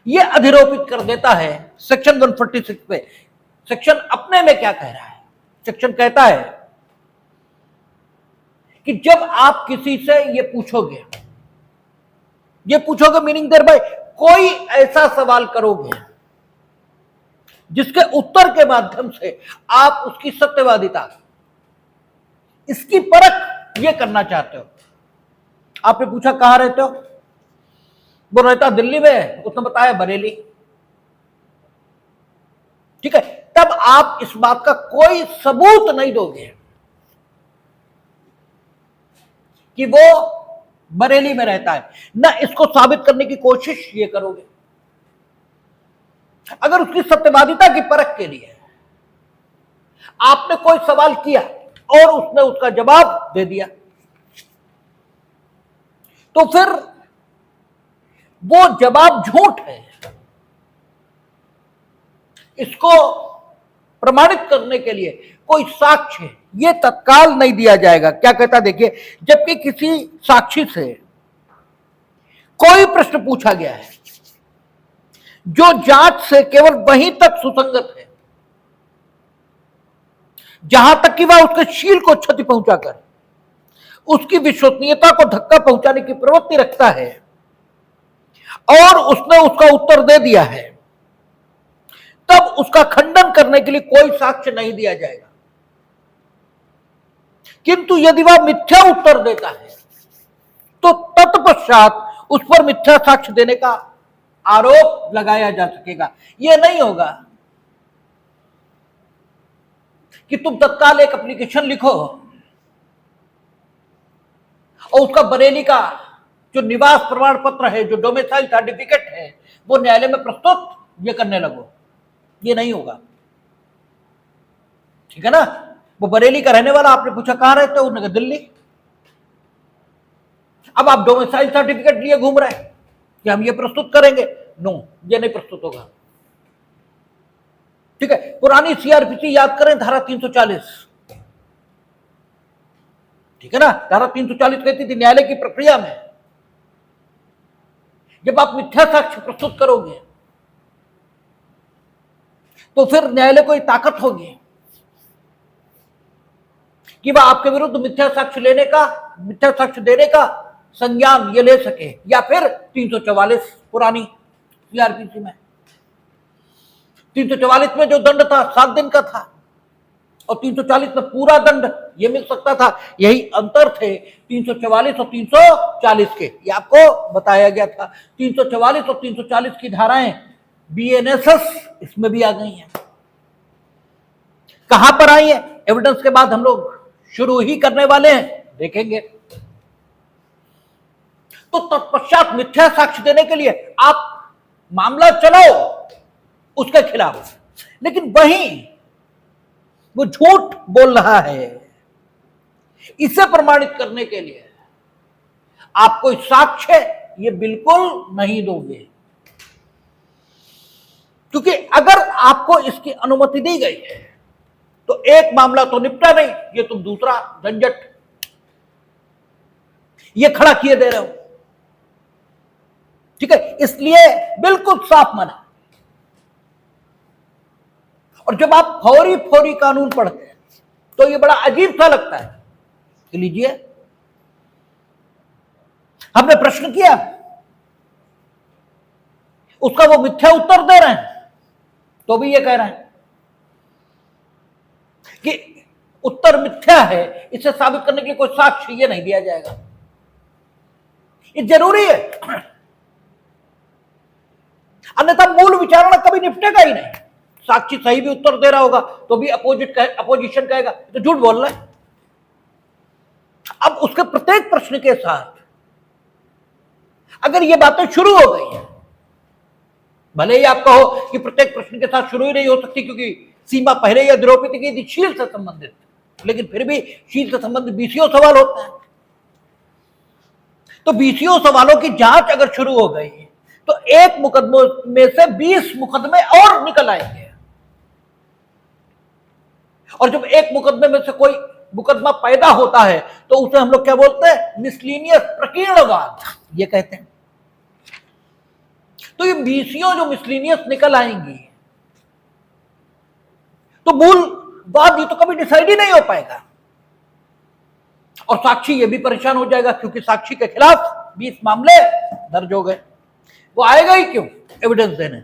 ये अधिरोपित कर देता है सेक्शन 146 पे। सेक्शन अपने में क्या कह रहा है? सेक्शन कहता है कि जब आप किसी से ये पूछोगे मीनिंग देयर बाय कोई ऐसा सवाल करोगे जिसके उत्तर के माध्यम से आप उसकी सत्यवादिता इसकी परख ये करना चाहते हो। आपने पूछा कहां रहते हो, वो रहता दिल्ली में, उसने बताया बरेली, ठीक है। तब आप इस बात का कोई सबूत नहीं दोगे कि वो बरेली में रहता है, ना इसको साबित करने की कोशिश ये करोगे। अगर उसकी सत्यवादिता की परख के लिए आपने कोई सवाल किया और उसने उसका जवाब दे दिया, तो फिर वो जवाब झूठ है, इसको प्रमाणित करने के लिए कोई साक्ष्य ये तत्काल नहीं दिया जाएगा। क्या कहता देखिए, जबकि किसी साक्षी से कोई प्रश्न पूछा गया है जो जांच से केवल वहीं तक सुसंगत है जहां तक कि वह उसके शील को क्षति पहुंचाकर उसकी विश्वसनीयता को धक्का पहुंचाने की प्रवृत्ति रखता है और उसने उसका उत्तर दे दिया है, तब उसका खंडन करने के लिए कोई साक्ष्य नहीं दिया जाएगा। किंतु यदि वह मिथ्या उत्तर देता है तो तत्पश्चात उस पर मिथ्या साक्ष्य देने का आरोप लगाया जा सकेगा। यह नहीं होगा कि तुम तत्काल एक एप्लीकेशन लिखो और उसका बरेली का जो निवास प्रमाण पत्र है, जो डोमिसाइल सर्टिफिकेट है, वो न्यायालय में प्रस्तुत ये करने लगो। ये नहीं होगा, ठीक है ना। वो बरेली का रहने वाला, आपने पूछा कहां रहते हो, उन्होंने कहा दिल्ली। अब आप डोमिसाइल सर्टिफिकेट लिए घूम रहे हैं कि हम ये प्रस्तुत करेंगे, नो, ये नहीं प्रस्तुत होगा, ठीक है। पुरानी सीआरपीसी याद करें, धारा 340, ठीक है ना। धारा 340 कहती थी न्यायालय की प्रक्रिया में जब आप मिथ्या साक्ष्य प्रस्तुत करोगे तो फिर न्यायालय को ताकत होगी कि वह आपके विरुद्ध मिथ्या साक्ष्य देने का संज्ञान ये ले सके। या फिर 344 पुरानी सीआरपीसी में, 344 में जो दंड था 7 दिन का था और 340 में पूरा दंड ये मिल सकता था। यही अंतर थे 344 और 340 के, ये आपको बताया गया था। 344 और 340 की धाराएं बीएनएसएस इसमें भी आ गई हैं। कहां पर आई है एविडेंस के बाद हम लोग शुरू ही करने वाले हैं, देखेंगे। तो तत्पश्चात मिथ्या साक्ष्य देने के लिए आप मामला चलाओ उसके खिलाफ, लेकिन वहीं वो झूठ बोल रहा है, इसे प्रमाणित करने के लिए आप कोई साक्ष्य ये बिल्कुल नहीं दोगे, क्योंकि अगर आपको इसकी अनुमति दी गई है तो एक मामला तो निपटा नहीं, ये तुम दूसरा झंझट ये खड़ा किए दे रहे हो। ठीक है, इसलिए बिल्कुल साफ मना। और जब आप फौरी फौरी कानून पढ़ते हैं तो ये बड़ा अजीब सा लगता है कि लीजिए हमने प्रश्न किया, उसका वो मिथ्या उत्तर दे रहे हैं, तो भी ये कह रहे हैं कि उत्तर मिथ्या है, इसे साबित करने के लिए कोई साक्ष्य ये नहीं दिया जाएगा। ये जरूरी है, अन्यथा मूल विचारणा कभी निपटेगा ही नहीं। साक्षी सही भी उत्तर दे रहा होगा तो भी अपोजिशन कहेगा तो झूठ बोल रहा है। अब उसके प्रत्येक प्रश्न के साथ अगर ये बातें शुरू हो गई हैं, भले ही आप कहो कि प्रत्येक प्रश्न के साथ शुरू ही नहीं हो सकती क्योंकि सीमा पहले ही निरूपित की थी शील से संबंधित, लेकिन फिर भी शील से संबंधित बीसीओ सवाल होता है। तो बीसीओ सवालों की जांच अगर शुरू हो गई तो एक मुकदमों में से 20 मुकदमे और निकल आएंगे, और जब एक मुकदमे में से कोई मुकदमा पैदा होता है तो उसे हम लोग क्या बोलते हैं, मिसलीनियस प्रकीर्णवाद ये कहते हैं। तो ये बीसीओ जो मिसलीनियस निकल आएंगी तो मूल बात ये तो कभी डिसाइड ही नहीं हो पाएगा, और साक्षी ये भी परेशान हो जाएगा क्योंकि साक्षी के खिलाफ 20 मामले दर्ज हो गए, वो आएगा ही क्यों एविडेंस देने।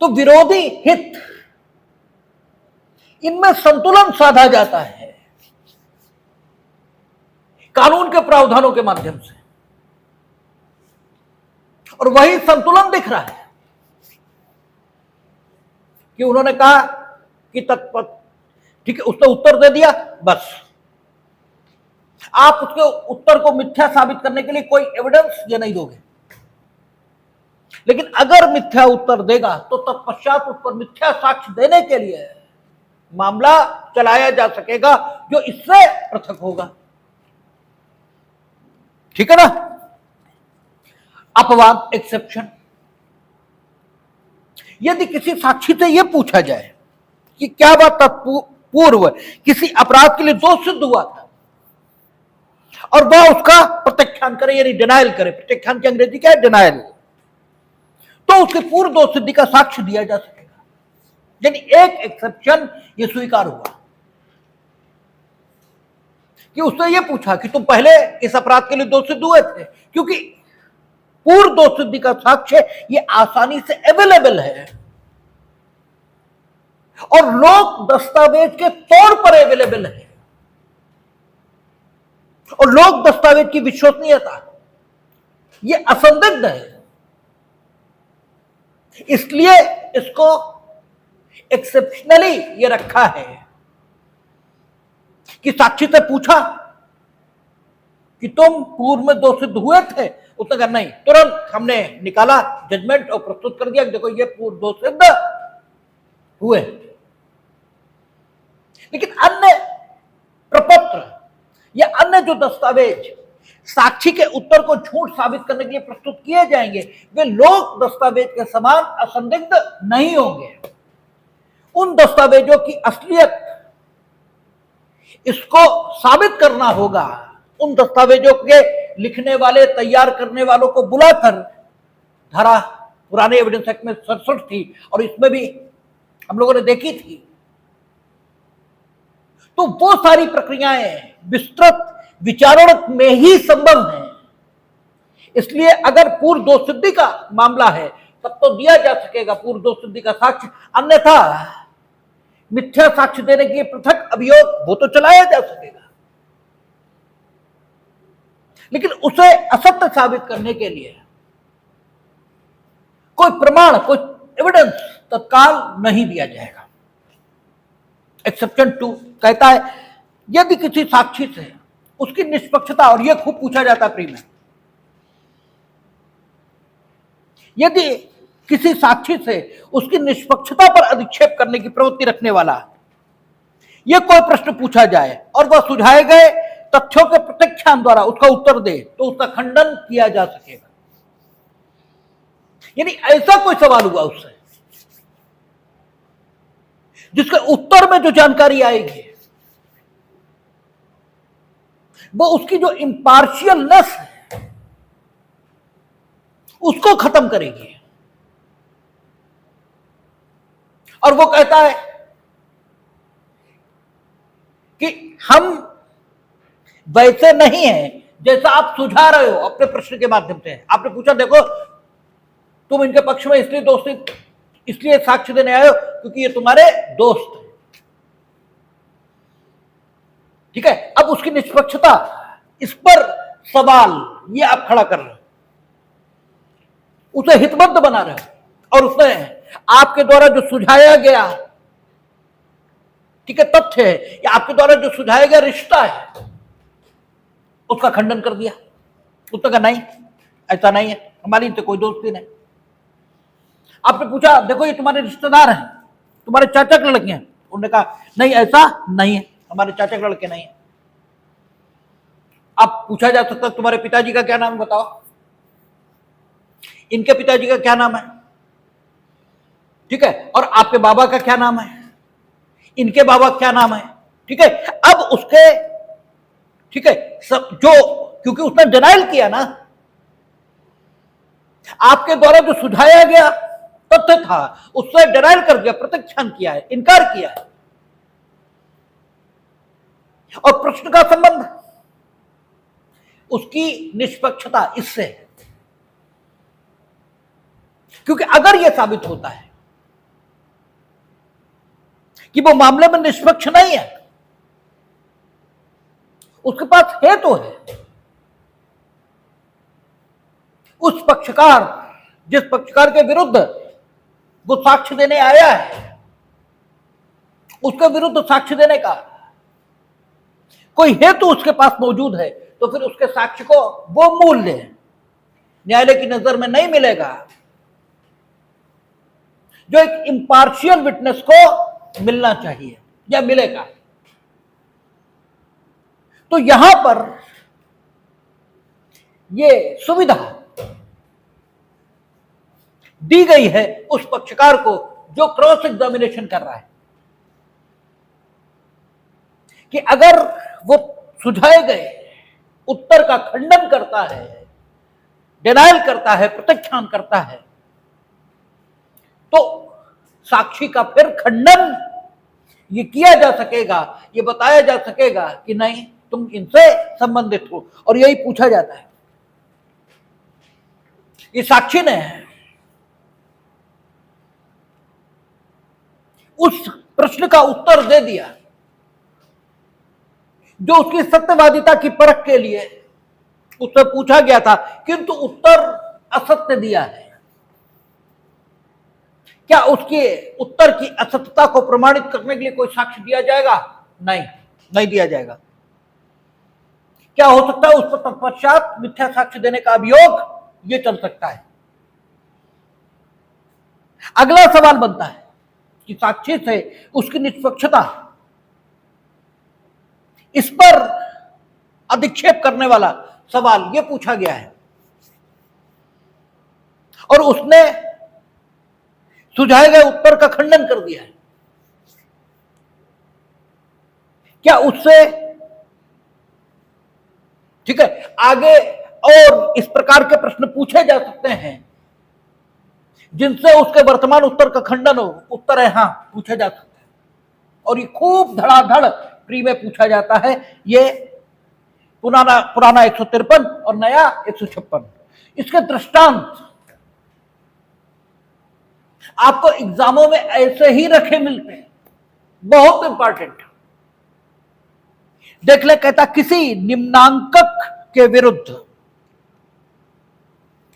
तो विरोधी हित इनमें संतुलन साधा जाता है कानून के प्रावधानों के माध्यम से, और वही संतुलन दिख रहा है कि उन्होंने कहा कि तत्पर, ठीक है, उसने उत्तर दे दिया, बस आप उसके उत्तर को मिथ्या साबित करने के लिए कोई एविडेंस ये नहीं दोगे। लेकिन अगर मिथ्या उत्तर देगा तो तत्पश्चात उस पर मिथ्या साक्ष्य देने के लिए मामला चलाया जा सकेगा जो इससे पृथक होगा। ठीक है ना। अपवाद एक्सेप्शन, यदि किसी साक्षी से यह पूछा जाए कि क्या बात पूर्व किसी अपराध के लिए दोष सिद्ध हुआ था और वह उसका प्रत्याख्यान करे यानी डिनायल करे, प्रत्याख्यान की अंग्रेजी क्या है, डिनायल, तो उसके पूर्व दोष सिद्धि का साक्ष्य दिया जा सकेगा। यानी एक एक्सेप्शन ये स्वीकार हुआ कि उसने ये पूछा कि तुम पहले इस अपराध के लिए दोष सिद्ध हुए थे, क्योंकि पूर्व दोष सिद्धि का साक्ष्य ये आसानी से अवेलेबल है और लोक दस्तावेज के तौर पर अवेलेबल है, और लोक दस्तावेज की विश्वसनीयता ये असंदिग्ध है, इसलिए इसको एक्सेप्शनली ये रखा है कि साक्षी से पूछा कि तुम पूर्व में दोष सिद्ध हुए थे, उसने कहा नहीं, तुरंत हमने निकाला जजमेंट और प्रस्तुत कर दिया, देखो ये पूर्व दोष सिद्ध हुए। लेकिन अन्य प्रपत्र या अन्य जो दस्तावेज साक्षी के उत्तर को झूठ साबित करने के लिए प्रस्तुत किए जाएंगे वे लोक दस्तावेज के समान असंदिग्ध नहीं होंगे। उन दस्तावेजों की असलियत इसको साबित करना होगा, उन दस्तावेजों के लिखने वाले तैयार करने वालों को बुलाकर, धारा पुराने एविडेंस एक्ट में 67 थी और इसमें भी हम लोगों ने देखी थी, तो वो सारी प्रक्रियाएं विस्तृत विचारण में ही संभव है। इसलिए अगर पूर्व दोष सिद्धि का मामला है तब तो दिया जा सकेगा पूर्व दोष सिद्धि का साक्ष्य, अन्यथा मिथ्या साक्ष्य देने के लिए पृथक अभियोग वो तो चलाया जा सकेगा, लेकिन उसे असत्य साबित करने के लिए कोई प्रमाण, कोई एविडेंस तत्काल नहीं दिया जाएगा। एक्सेप्शन 2 कहता है यदि किसी साक्षी से उसकी निष्पक्षता, और यह खूब पूछा जाता प्री में, यदि किसी साक्षी से उसकी निष्पक्षता पर अधिक्षेप करने की प्रवृत्ति रखने वाला यह कोई प्रश्न पूछा जाए और वह सुझाए गए तथ्यों के प्रत्यक्षान द्वारा उसका उत्तर दे तो उसका खंडन किया जा सकेगा। यानी ऐसा कोई सवाल हुआ उससे जिसके उत्तर में जो जानकारी आएगी वो उसकी जो इम्पार्शियलनेस है उसको खत्म करेगी। और वो कहता है कि हम वैसे नहीं हैं जैसा आप सुझा रहे हो अपने प्रश्न के माध्यम से। आपने पूछा देखो तुम इनके पक्ष में इसलिए साक्ष्य देने आए हो क्योंकि ये तुम्हारे दोस्त हैं, ठीक है। अब उसकी निष्पक्षता, इस पर सवाल ये आप खड़ा कर रहे हो, उसे हितबद्ध बना रहे हो, और उसने आपके द्वारा जो सुझाया गया, ठीक है, तथ्य है या आपके द्वारा जो सुझाया गया रिश्ता है उसका खंडन कर दिया। उसने कहा नहीं, ऐसा नहीं है, हमारी इनसे कोई दोस्ती नहीं। आपने पूछा देखो ये तुम्हारे रिश्तेदार हैं, तुम्हारे चाचा के लड़के हैं, उन्होंने कहा नहीं ऐसा नहीं है, हमारे चाचा के लड़के नहीं है। अब पूछा जा सकता तुम्हारे पिताजी का क्या नाम है बताओ, इनके पिताजी का क्या नाम है, ठीक है, और आपके बाबा का क्या नाम है, इनके बाबा क्या नाम है, ठीक है। अब उसके, ठीक है, सब जो, क्योंकि उसने डिनाइल किया ना, आपके द्वारा जो सुझाया गया तथ्य था उससे डिनाइल कर दिया, प्रत्याख्यान किया है, इनकार किया है। और प्रश्न का संबंध उसकी निष्पक्षता इससे है, क्योंकि अगर यह साबित होता है कि वो मामले में निष्पक्ष नहीं है, उसके पास है तो है, उस पक्षकार, जिस पक्षकार के विरुद्ध वो साक्ष्य देने आया है, उसके विरुद्ध साक्ष्य देने का कोई हेतु उसके पास मौजूद है, तो फिर उसके साक्ष्य को वो मूल्य न्यायालय की नजर में नहीं मिलेगा जो एक इंपार्शियल विटनेस को मिलना चाहिए या मिलेगा। तो यहां पर ये सुविधा दी गई है उस पक्षकार को जो क्रॉस एग्जामिनेशन कर रहा है कि अगर वो सुझाए गए उत्तर का खंडन करता है, डिनाइल करता है, प्रत्याख्यान करता है, तो साक्षी का फिर खंडन ये किया जा सकेगा, ये बताया जा सकेगा कि नहीं तुम इनसे संबंधित हो। और यही पूछा जाता है कि साक्षी ने उस प्रश्न का उत्तर दे दिया जो उसकी सत्यवादिता की परख के लिए उससे पूछा गया था, किंतु उत्तर असत्य दिया है। क्या उसके उत्तर की असत्यता को प्रमाणित करने के लिए कोई साक्ष्य दिया जाएगा? नहीं, नहीं दिया जाएगा। क्या हो सकता है उस पर तत्पश्चात मिथ्या साक्ष्य देने का अभियोग ये चल सकता है। अगला सवाल बनता है कि साक्षी से उसकी निष्पक्षता, इस पर अधिक्षेप करने वाला सवाल यह पूछा गया है और उसने सुझाए गए उत्तर का खंडन कर दिया है। क्या उससे, ठीक है, आगे और इस प्रकार के प्रश्न पूछे जा सकते हैं जिनसे उसके वर्तमान उत्तर का खंडन हो? उत्तर है हाँ, पूछे जा सकते हैं। और ये खूब धड़ाधड़ प्री में पूछा जाता है। ये पुराना 153 और नया 156। इसके दृष्टांत आपको एग्जामों में ऐसे ही रखे मिलते हैं, बहुत इंपॉर्टेंट। देख ले, कहता किसी निम्नांकक के विरुद्ध,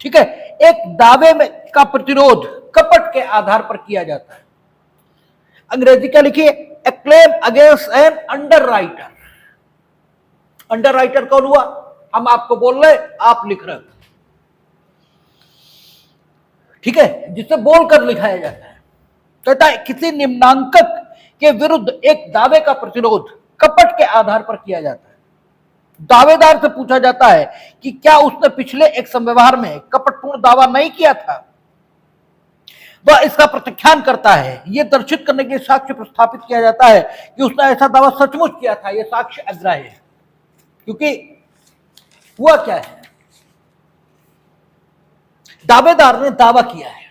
ठीक है, एक दावे में का प्रतिरोध कपट के आधार पर किया जाता है। अंग्रेजी क्या लिखिए, a claim against an underwriter. Underwriter कौन हुआ? हम आपको बोल रहे, आप लिख रहे, ठीक है, जिससे बोलकर लिखाया जाता है। कहता है किसी निम्नांकक के विरुद्ध एक दावे का प्रतिरोध कपट के आधार पर किया जाता है। दावेदार से पूछा जाता है कि क्या उसने पिछले एक संव्यवहार में कपटपूर्ण दावा नहीं किया था। वह इसका प्रत्याख्यान करता है। यह दर्शित करने के लिए साक्ष्य प्रस्थापित किया जाता है कि उसने ऐसा दावा सचमुच किया था। यह साक्ष्य अग्राह्य है, क्योंकि हुआ क्या है, दावेदार ने दावा किया है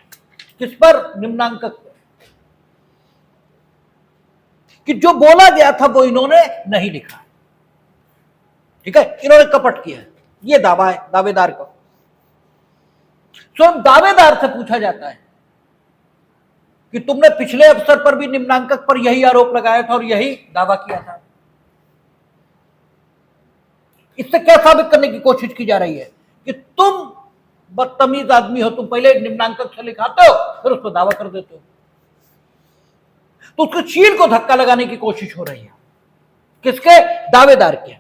किस पर? निम्नांकक पर, कि जो बोला गया था वो इन्होंने नहीं लिखा, ठीक है, इन्होंने कपट किया। ये दावा है दावेदार का। स्वयं दावेदार से पूछा जाता है कि तुमने पिछले अवसर पर भी निम्नांकक पर यही आरोप लगाया था और यही दावा किया था। इससे क्या साबित करने की कोशिश की जा रही है कि तुम बदतमीज आदमी हो, तुम पहले निम्नांकक से लिखाते हो फिर उस पर दावा कर देते हो। तो उसके शील को धक्का लगाने की कोशिश हो रही है। किसके? दावेदार के,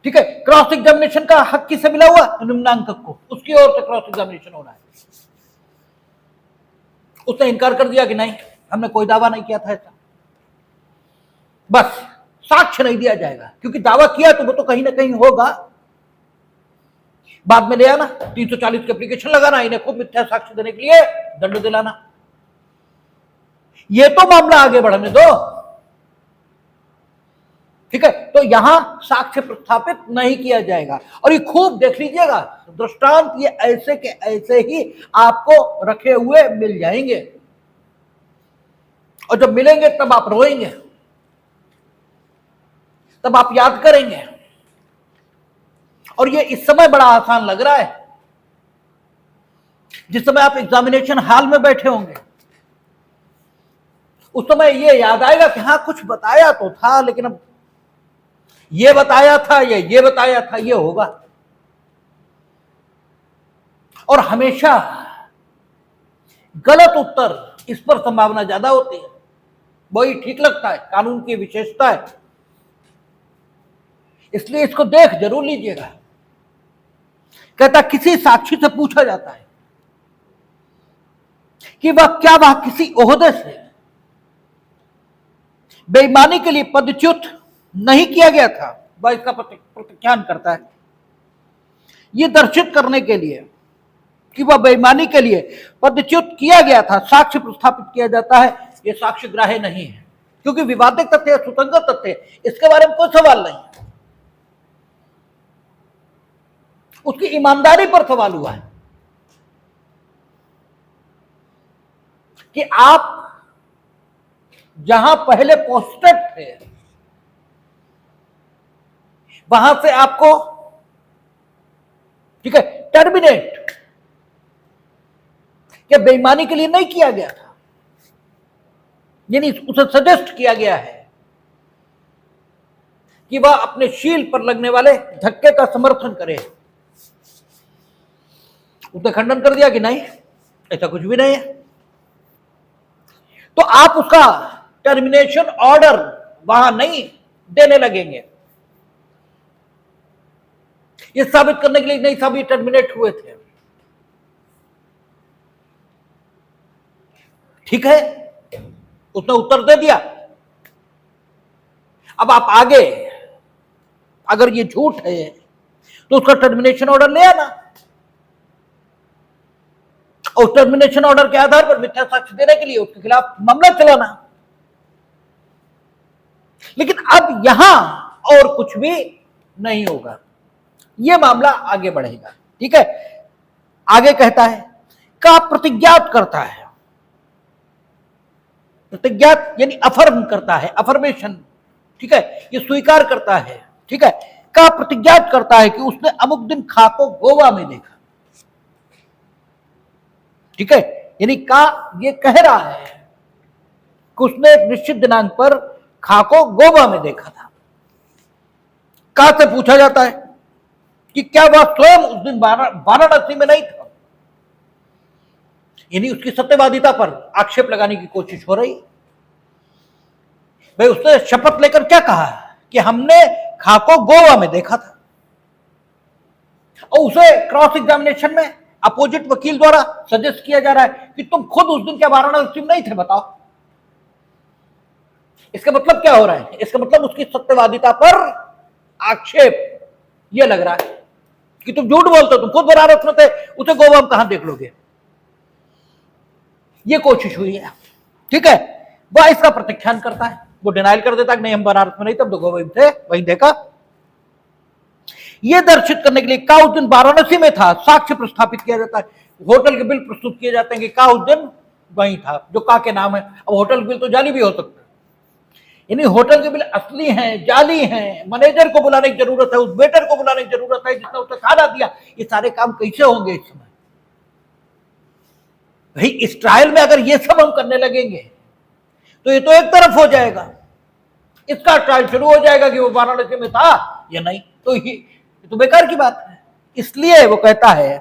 ठीक है। क्रॉस एग्जामिनेशन का हक किसे मिला हुआ? निम्नांकक को, उसकी ओर से क्रॉस एग्जामिनेशन हो रहा है। उसने इनकार कर दिया कि नहीं, हमने कोई दावा नहीं किया था ऐसा। बस साक्ष्य नहीं दिया जाएगा, क्योंकि दावा किया तो वो तो कहीं ना कहीं होगा। बाद में ले आना, 340 की एप्लीकेशन लगाना, इन्हें खूब मिथ्या साक्ष्य देने के लिए दंड दिलाना। ये तो मामला आगे बढ़ने दो, ठीक है। तो यहां साक्ष्य प्रस्थापित नहीं किया जाएगा। और ये खूब देख लीजिएगा, दृष्टांत ये ऐसे के ऐसे ही आपको रखे हुए मिल जाएंगे, और जब मिलेंगे तब आप रोएंगे, तब आप याद करेंगे। और ये इस समय बड़ा आसान लग रहा है, जिस समय आप एग्जामिनेशन हॉल में बैठे होंगे उस समय ये याद आएगा कि हाँ कुछ बताया तो था, लेकिन अब ये बताया था, ये बताया था, ये होगा। और हमेशा गलत उत्तर, इस पर संभावना ज्यादा होती है, वही ठीक लगता है, कानून की विशेषता है। इसलिए इसको देख जरूर लीजिएगा। कहता किसी साक्षी से पूछा जाता है कि वह किसी ओहदे से बेईमानी के लिए पदच्युत नहीं किया गया था। वह इसका प्रत्याख्यान करता है, यह दर्शित करने के लिए कि वह बेईमानी के लिए पदच्युत किया गया था साक्ष्य प्रस्थापित किया जाता है। यह साक्ष्य ग्राह्य नहीं है, क्योंकि विवादित तथ्य, सुसंगत तथ्य, इसके बारे में कोई सवाल नहीं है। उसकी ईमानदारी पर सवाल हुआ है कि आप जहां पहले पोस्टेड थे वहां से आपको, ठीक है, टर्मिनेट क्या बेईमानी के लिए नहीं किया गया था, यानी उसे सजेस्ट किया गया है कि वह अपने शील पर लगने वाले धक्के का समर्थन करे। उसने खंडन कर दिया कि नहीं, ऐसा कुछ भी नहीं है। तो आप उसका टर्मिनेशन ऑर्डर वहां नहीं देने लगेंगे, ये साबित करने के लिए नहीं सभी टर्मिनेट हुए थे, ठीक है। उसने उत्तर दे दिया। अब आप आगे, अगर ये झूठ है तो उसका टर्मिनेशन ऑर्डर ले आना, और टर्मिनेशन ऑर्डर के आधार पर मिथ्या साक्ष्य देने के लिए उसके खिलाफ मामला चलाना। लेकिन अब यहां और कुछ भी नहीं होगा, यह मामला आगे बढ़ेगा, ठीक है। आगे कहता है का प्रतिज्ञात करता है। प्रतिज्ञात यानी अफर्म करता है, अफर्मेशन, ठीक है, ये स्वीकार करता है, ठीक है। का प्रतिज्ञात करता है कि उसने अमुक दिन खा को गोवा में देखा, ठीक है। यानी का ये कह रहा है कि उसने एक निश्चित दिनांक पर खा को गोवा में देखा था। का से पूछा जाता है कि क्या वह स्वयं उस दिन वाराणसी में नहीं था। यानी उसकी सत्यवादिता पर आक्षेप लगाने की कोशिश हो रही। भाई उसने शपथ लेकर क्या कहा कि हमने खां को गोवा में देखा था, और उसे क्रॉस एग्जामिनेशन में अपोजिट वकील द्वारा सजेस्ट किया जा रहा है कि तुम खुद उस दिन क्या वाराणसी में नहीं थे, बताओ। इसका मतलब क्या हो रहा है? इसका मतलब उसकी सत्यवादिता पर आक्षेप यह लग रहा है कि तुम झूठ बोलते हो, तुम खुद बनारस में थे, उसे गोवा में कहां देख लोगे। यह कोशिश हुई है, ठीक है। वह इसका प्रत्याख्यान करता है, वो डिनाइल कर देता है कि नहीं हम बनारस में नहीं, तब तो गोवा में थे, वहीं देखा। यह दर्शित करने के लिए का उस दिन वाराणसी में था, साक्ष्य प्रस्थापित किया जाता है, होटल के बिल प्रस्तुत किए जाते हैं कि का उस दिन वहीं था, जो का के नाम है। अब होटल बिल तो जाली भी हो सकता है, यानी होटल के बिल असली हैं, जाली हैं, मैनेजर को बुलाने की जरूरत है, उस वेटर को बुलाने की जरूरत है जिसने उसे खाना दिया। ये सारे काम कैसे होंगे इस समय? भाई इस ट्रायल में अगर ये सब हम करने लगेंगे तो ये तो एक तरफ हो जाएगा, इसका ट्रायल शुरू हो जाएगा कि वो वाराणसी में था या नहीं, तो ये तो बेकार की बात है। इसलिए वो कहता है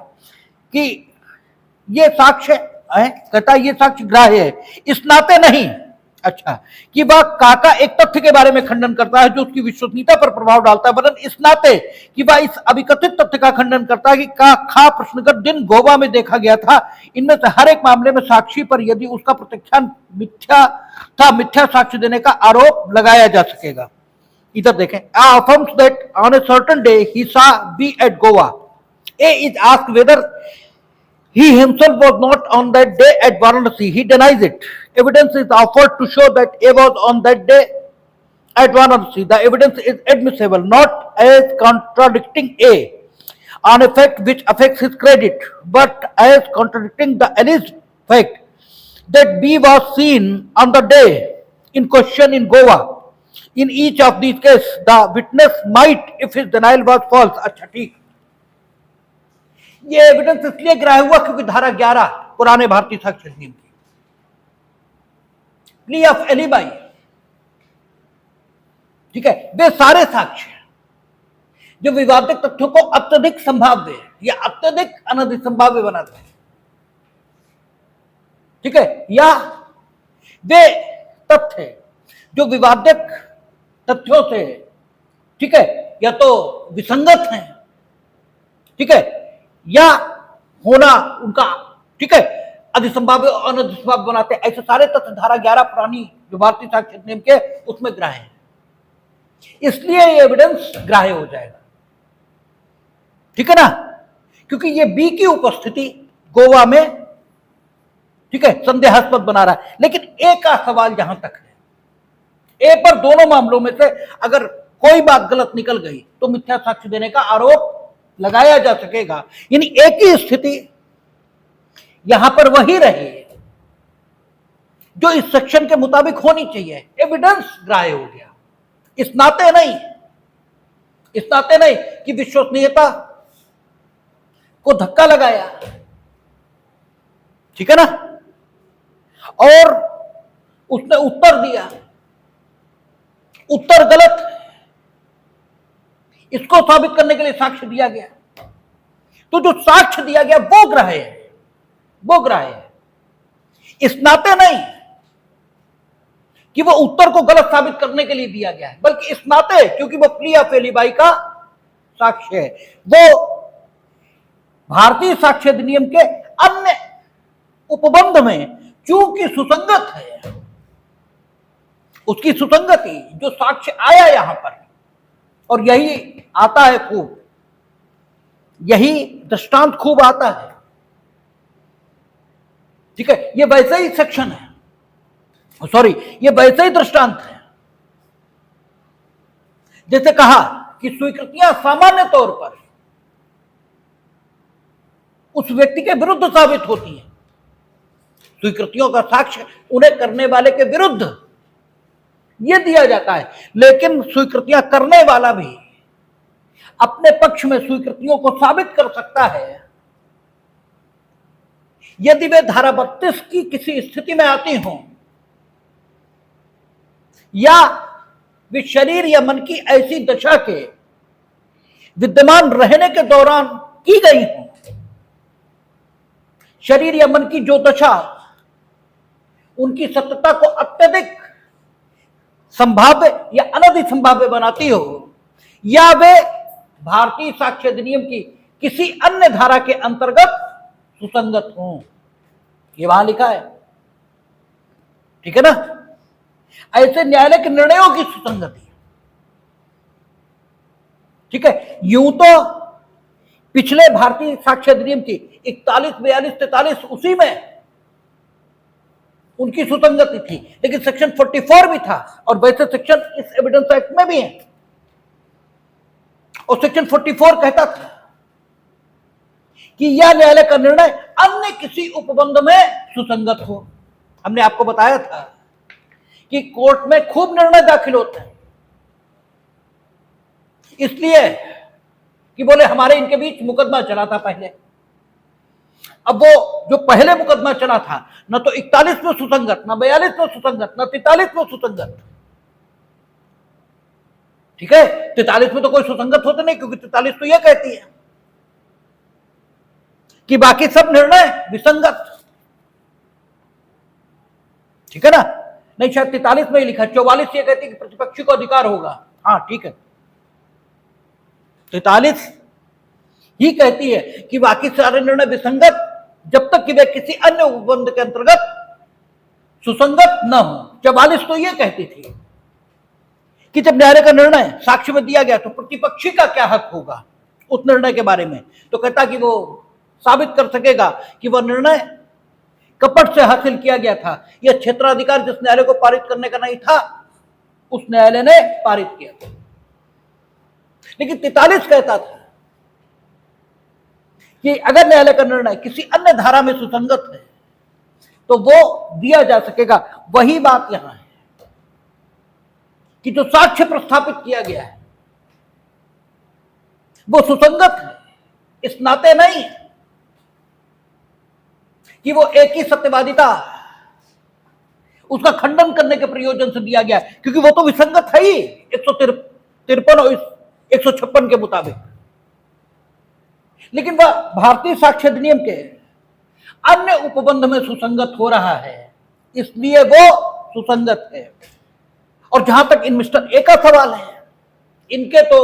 कि ये साक्ष्य है, कहता है ये साक्ष्य ग्राह्य है, इस नाते नहीं अच्छा कि वह काका एक तथ्य के बारे में खंडन करता है जो उसकी विश्वसनीयता पर प्रभाव डालता है, वरन इस नाते कि वह इस अभिकथित तथ्य का खंडन करता है कि खा प्रश्नगत दिन गोवा में देखा गया था। इनमें से हर एक मामले में साक्षी पर यदि उसका प्रत्याख्यान मिथ्या था, मिथ्या साक्ष्य देने का आरोप लगाया जा सकेगा। इधर देखें, affirms that on a certain day he saw B at Goa. A is asked whether he himself was not on that day at Varanasi. He denies it. Evidence is offered to show that A was on that day at Varanasi. The evidence is admissible, not as contradicting A on a fact which affects his credit, but as contradicting the alleged fact that B was seen on the day in question in Goa. In each of these cases, the witness might, if his denial was false. अच्छा ठीक, ये evidence इसलिए ग्राह्य हुआ क्योंकि धारा 11 पुराने भारतीय साक्ष्य अधिनियम की प्ली ऑफ एलिबाई, ठीक है, वे सारे साक्ष्य जो विवादित तथ्यों को अत्यधिक संभाव्य या अत्यधिक अनधिसंभाव्य बनाते हैं, ठीक है, या वे तथ्य जो विवादित तथ्यों से, ठीक है, या तो विसंगत हैं, ठीक है, या होना उनका, ठीक है, अधिसंभाव्य और अनधिसंभाव्य बनाते हैं, ऐसे सारे तथ्य धारा 11 पुरानी जो भारतीय साक्ष्य अधिनियम के उसमें ग्राह्य है। इसलिए ये एविडेंस ग्राह्य हो जाएगा, ठीक है ना, क्योंकि ये बी की उपस्थिति गोवा में, ठीक है, संदेहास्पद बना रहा है। लेकिन ए का सवाल जहां तक है, ए पर दोनों मामलों में से अगर कोई बात गलत निकल गई तो मिथ्या साक्ष्य देने का आरोप लगाया जा सकेगा। यानी एक ही स्थिति यहां पर वही रहे जो इस सेक्शन के मुताबिक होनी चाहिए, एविडेंस ग्राह्य हो गया। इस नाते नहीं कि विश्वसनीयता को धक्का लगाया, ठीक है ना, और उसने उत्तर दिया, उत्तर गलत, इसको साबित करने के लिए साक्ष्य दिया गया, तो जो साक्ष्य दिया गया वो ग्राह्य है, वो ग्राह्य है। इस नाते नहीं कि वो उत्तर को गलत साबित करने के लिए दिया गया है, बल्कि इस नाते क्योंकि वो प्ली ऑफ एलिबाई का साक्ष्य है, वो भारतीय साक्ष्य अधिनियम के अन्य उपबंध में चूंकि सुसंगत है, उसकी सुसंगति जो साक्ष्य आया यहां पर, और यही आता है खूब, यही दृष्टांत खूब आता है, ठीक है, ये वैसे ही सेक्शन है, सॉरी, ये वैसे ही दृष्टांत है जैसे कहा कि स्वीकृतियां सामान्य तौर पर उस व्यक्ति के विरुद्ध साबित होती हैं, स्वीकृतियों का साक्ष्य उन्हें करने वाले के विरुद्ध यह दिया जाता है, लेकिन स्वीकृतियां करने वाला भी अपने पक्ष में स्वीकृतियों को साबित कर सकता है यदि वे धारा 32 की किसी स्थिति में आती हों या वे शरीर या मन की ऐसी दशा के विद्यमान रहने के दौरान की गई हों, शरीर या मन की जो दशा उनकी सत्यता को अत्यधिक संभाव्य या अनधिक संभाव्य बनाती हो, या वे भारतीय साक्ष्य अधिनियम की किसी अन्य धारा के अंतर्गत सुसंगत हों। ये वहां लिखा है, ठीक है ना। ऐसे न्यायालय के निर्णयों की सुसंगति, ठीक है। यूं तो पिछले भारतीय साक्ष्य अधिनियम की 41, 42, 43 उसी में उनकी सुसंगति थी, लेकिन सेक्शन 44 भी था और वैसे सेक्शन इस एविडेंस एक्ट में भी है। और सेक्शन 44 कहता था कि यह न्यायालय का निर्णय अन्य किसी उपबंध में सुसंगत हो। हमने आपको बताया था कि कोर्ट में खूब निर्णय दाखिल होते हैं, इसलिए कि बोले हमारे इनके बीच मुकदमा चला था पहले। अब वो जो पहले मुकदमा चला था, न तो 41 में सुसंगत, न 42 में सुसंगत, न 43 में सुसंगत, ठीक है। 43 में तो कोई सुसंगत होता नहीं, क्योंकि 43 तो यह कहती है कि बाकी सब निर्णय विसंगत, ठीक है ना। नहीं, शायद 43 में ही लिखा, 44 ये कहती है कि प्रतिपक्षी को अधिकार होगा। हाँ ठीक है, 43 ही कहती है कि बाकी सारे निर्णय विसंगत जब तक कि वे किसी अन्य उपबंध के अंतर्गत सुसंगत न हो। 44 तो यह कहती थी कि जब न्यायालय का निर्णय साक्ष्य में दिया गया तो प्रतिपक्षी का क्या हक होगा उस निर्णय के बारे में। तो कहता कि वो साबित कर सकेगा कि वह निर्णय कपट से हासिल किया गया था, यह क्षेत्राधिकार जिस न्यायालय को पारित करने का नहीं था उस न्यायालय ने पारित किया था। लेकिन 43 कहता था कि अगर न्यायालय का निर्णय किसी अन्य धारा में सुसंगत है तो वो दिया जा सकेगा। वही बात यहां है कि जो साक्ष्य प्रस्थापित किया गया है वो सुसंगत है, इस नाते नहीं कि वो एक ही सत्यवादिता उसका खंडन करने के प्रयोजन से दिया गया है, क्योंकि वो तो विसंगत है ही 153 और 156 के मुताबिक। लेकिन वह भारतीय साक्ष्य अधिनियम के अन्य उपबंध में सुसंगत हो रहा है, इसलिए वो सुसंगत है। और जहां तक इन मिस्टर ए का सवाल है, इनके तो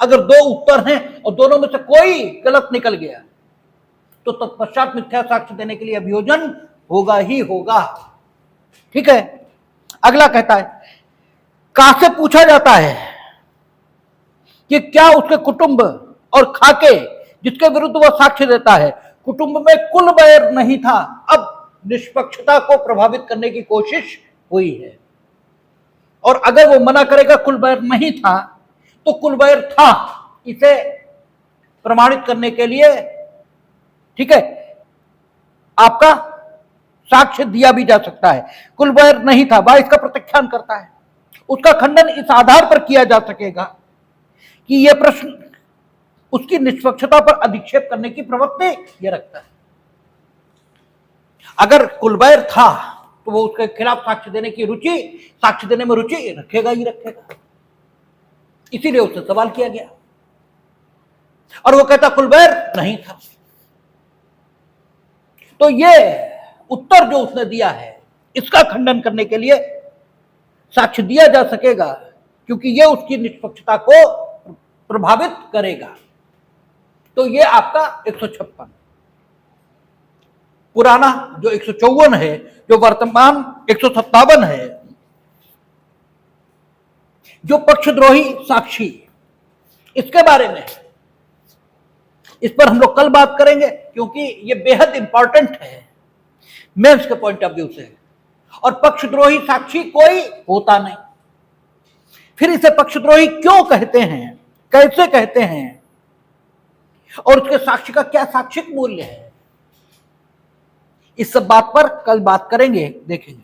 अगर दो उत्तर हैं और दोनों में से कोई गलत निकल गया तो तत्पश्चात मिथ्या साक्ष्य देने के लिए अभियोजन होगा ही होगा, ठीक है। अगला कहता है, कहां से पूछा जाता है कि क्या उसके कुटुंब और खाके जिसके विरुद्ध वह साक्ष्य देता है कुटुंब में कुल बैर नहीं था, अब निष्पक्षता को प्रभावित करने की कोशिश हुई है। और अगर वो मना करेगा कुल बैर नहीं था तो कुल बैर था, इसे प्रमाणित करने के लिए, ठीक है, आपका साक्ष्य दिया भी जा सकता है। कुल बैर नहीं था, वह इसका प्रत्याख्यान करता है, उसका खंडन इस आधार पर किया जा सकेगा कि यह प्रश्न उसकी निष्पक्षता पर अधिक्षेप करने की प्रवृत्ति यह रखता है। अगर कुल बैर था तो वो उसके खिलाफ साक्ष्य देने की रुचि, साक्ष्य देने में रुचि रखेगा ही रखेगा, इसीलिए उससे सवाल किया गया। और वो कहता कुल बैर नहीं था। तो ये उत्तर जो उसने दिया है इसका खंडन करने के लिए साक्ष्य दिया जा सकेगा, क्योंकि यह उसकी निष्पक्षता को प्रभावित करेगा। तो ये आपका 156। पुराना जो 154 है, जो वर्तमान 157 है, जो पक्षद्रोही साक्षी, इसके बारे में इस पर हम लोग कल बात करेंगे, क्योंकि ये बेहद इंपॉर्टेंट है मेंस के पॉइंट ऑफ व्यू से। और पक्षद्रोही साक्षी कोई होता नहीं। फिर इसे पक्षद्रोही क्यों कहते हैं, कैसे कहते हैं, और उसके साक्ष्य का क्या साक्षिक मूल्य है, इस सब बात पर कल बात करेंगे, देखेंगे।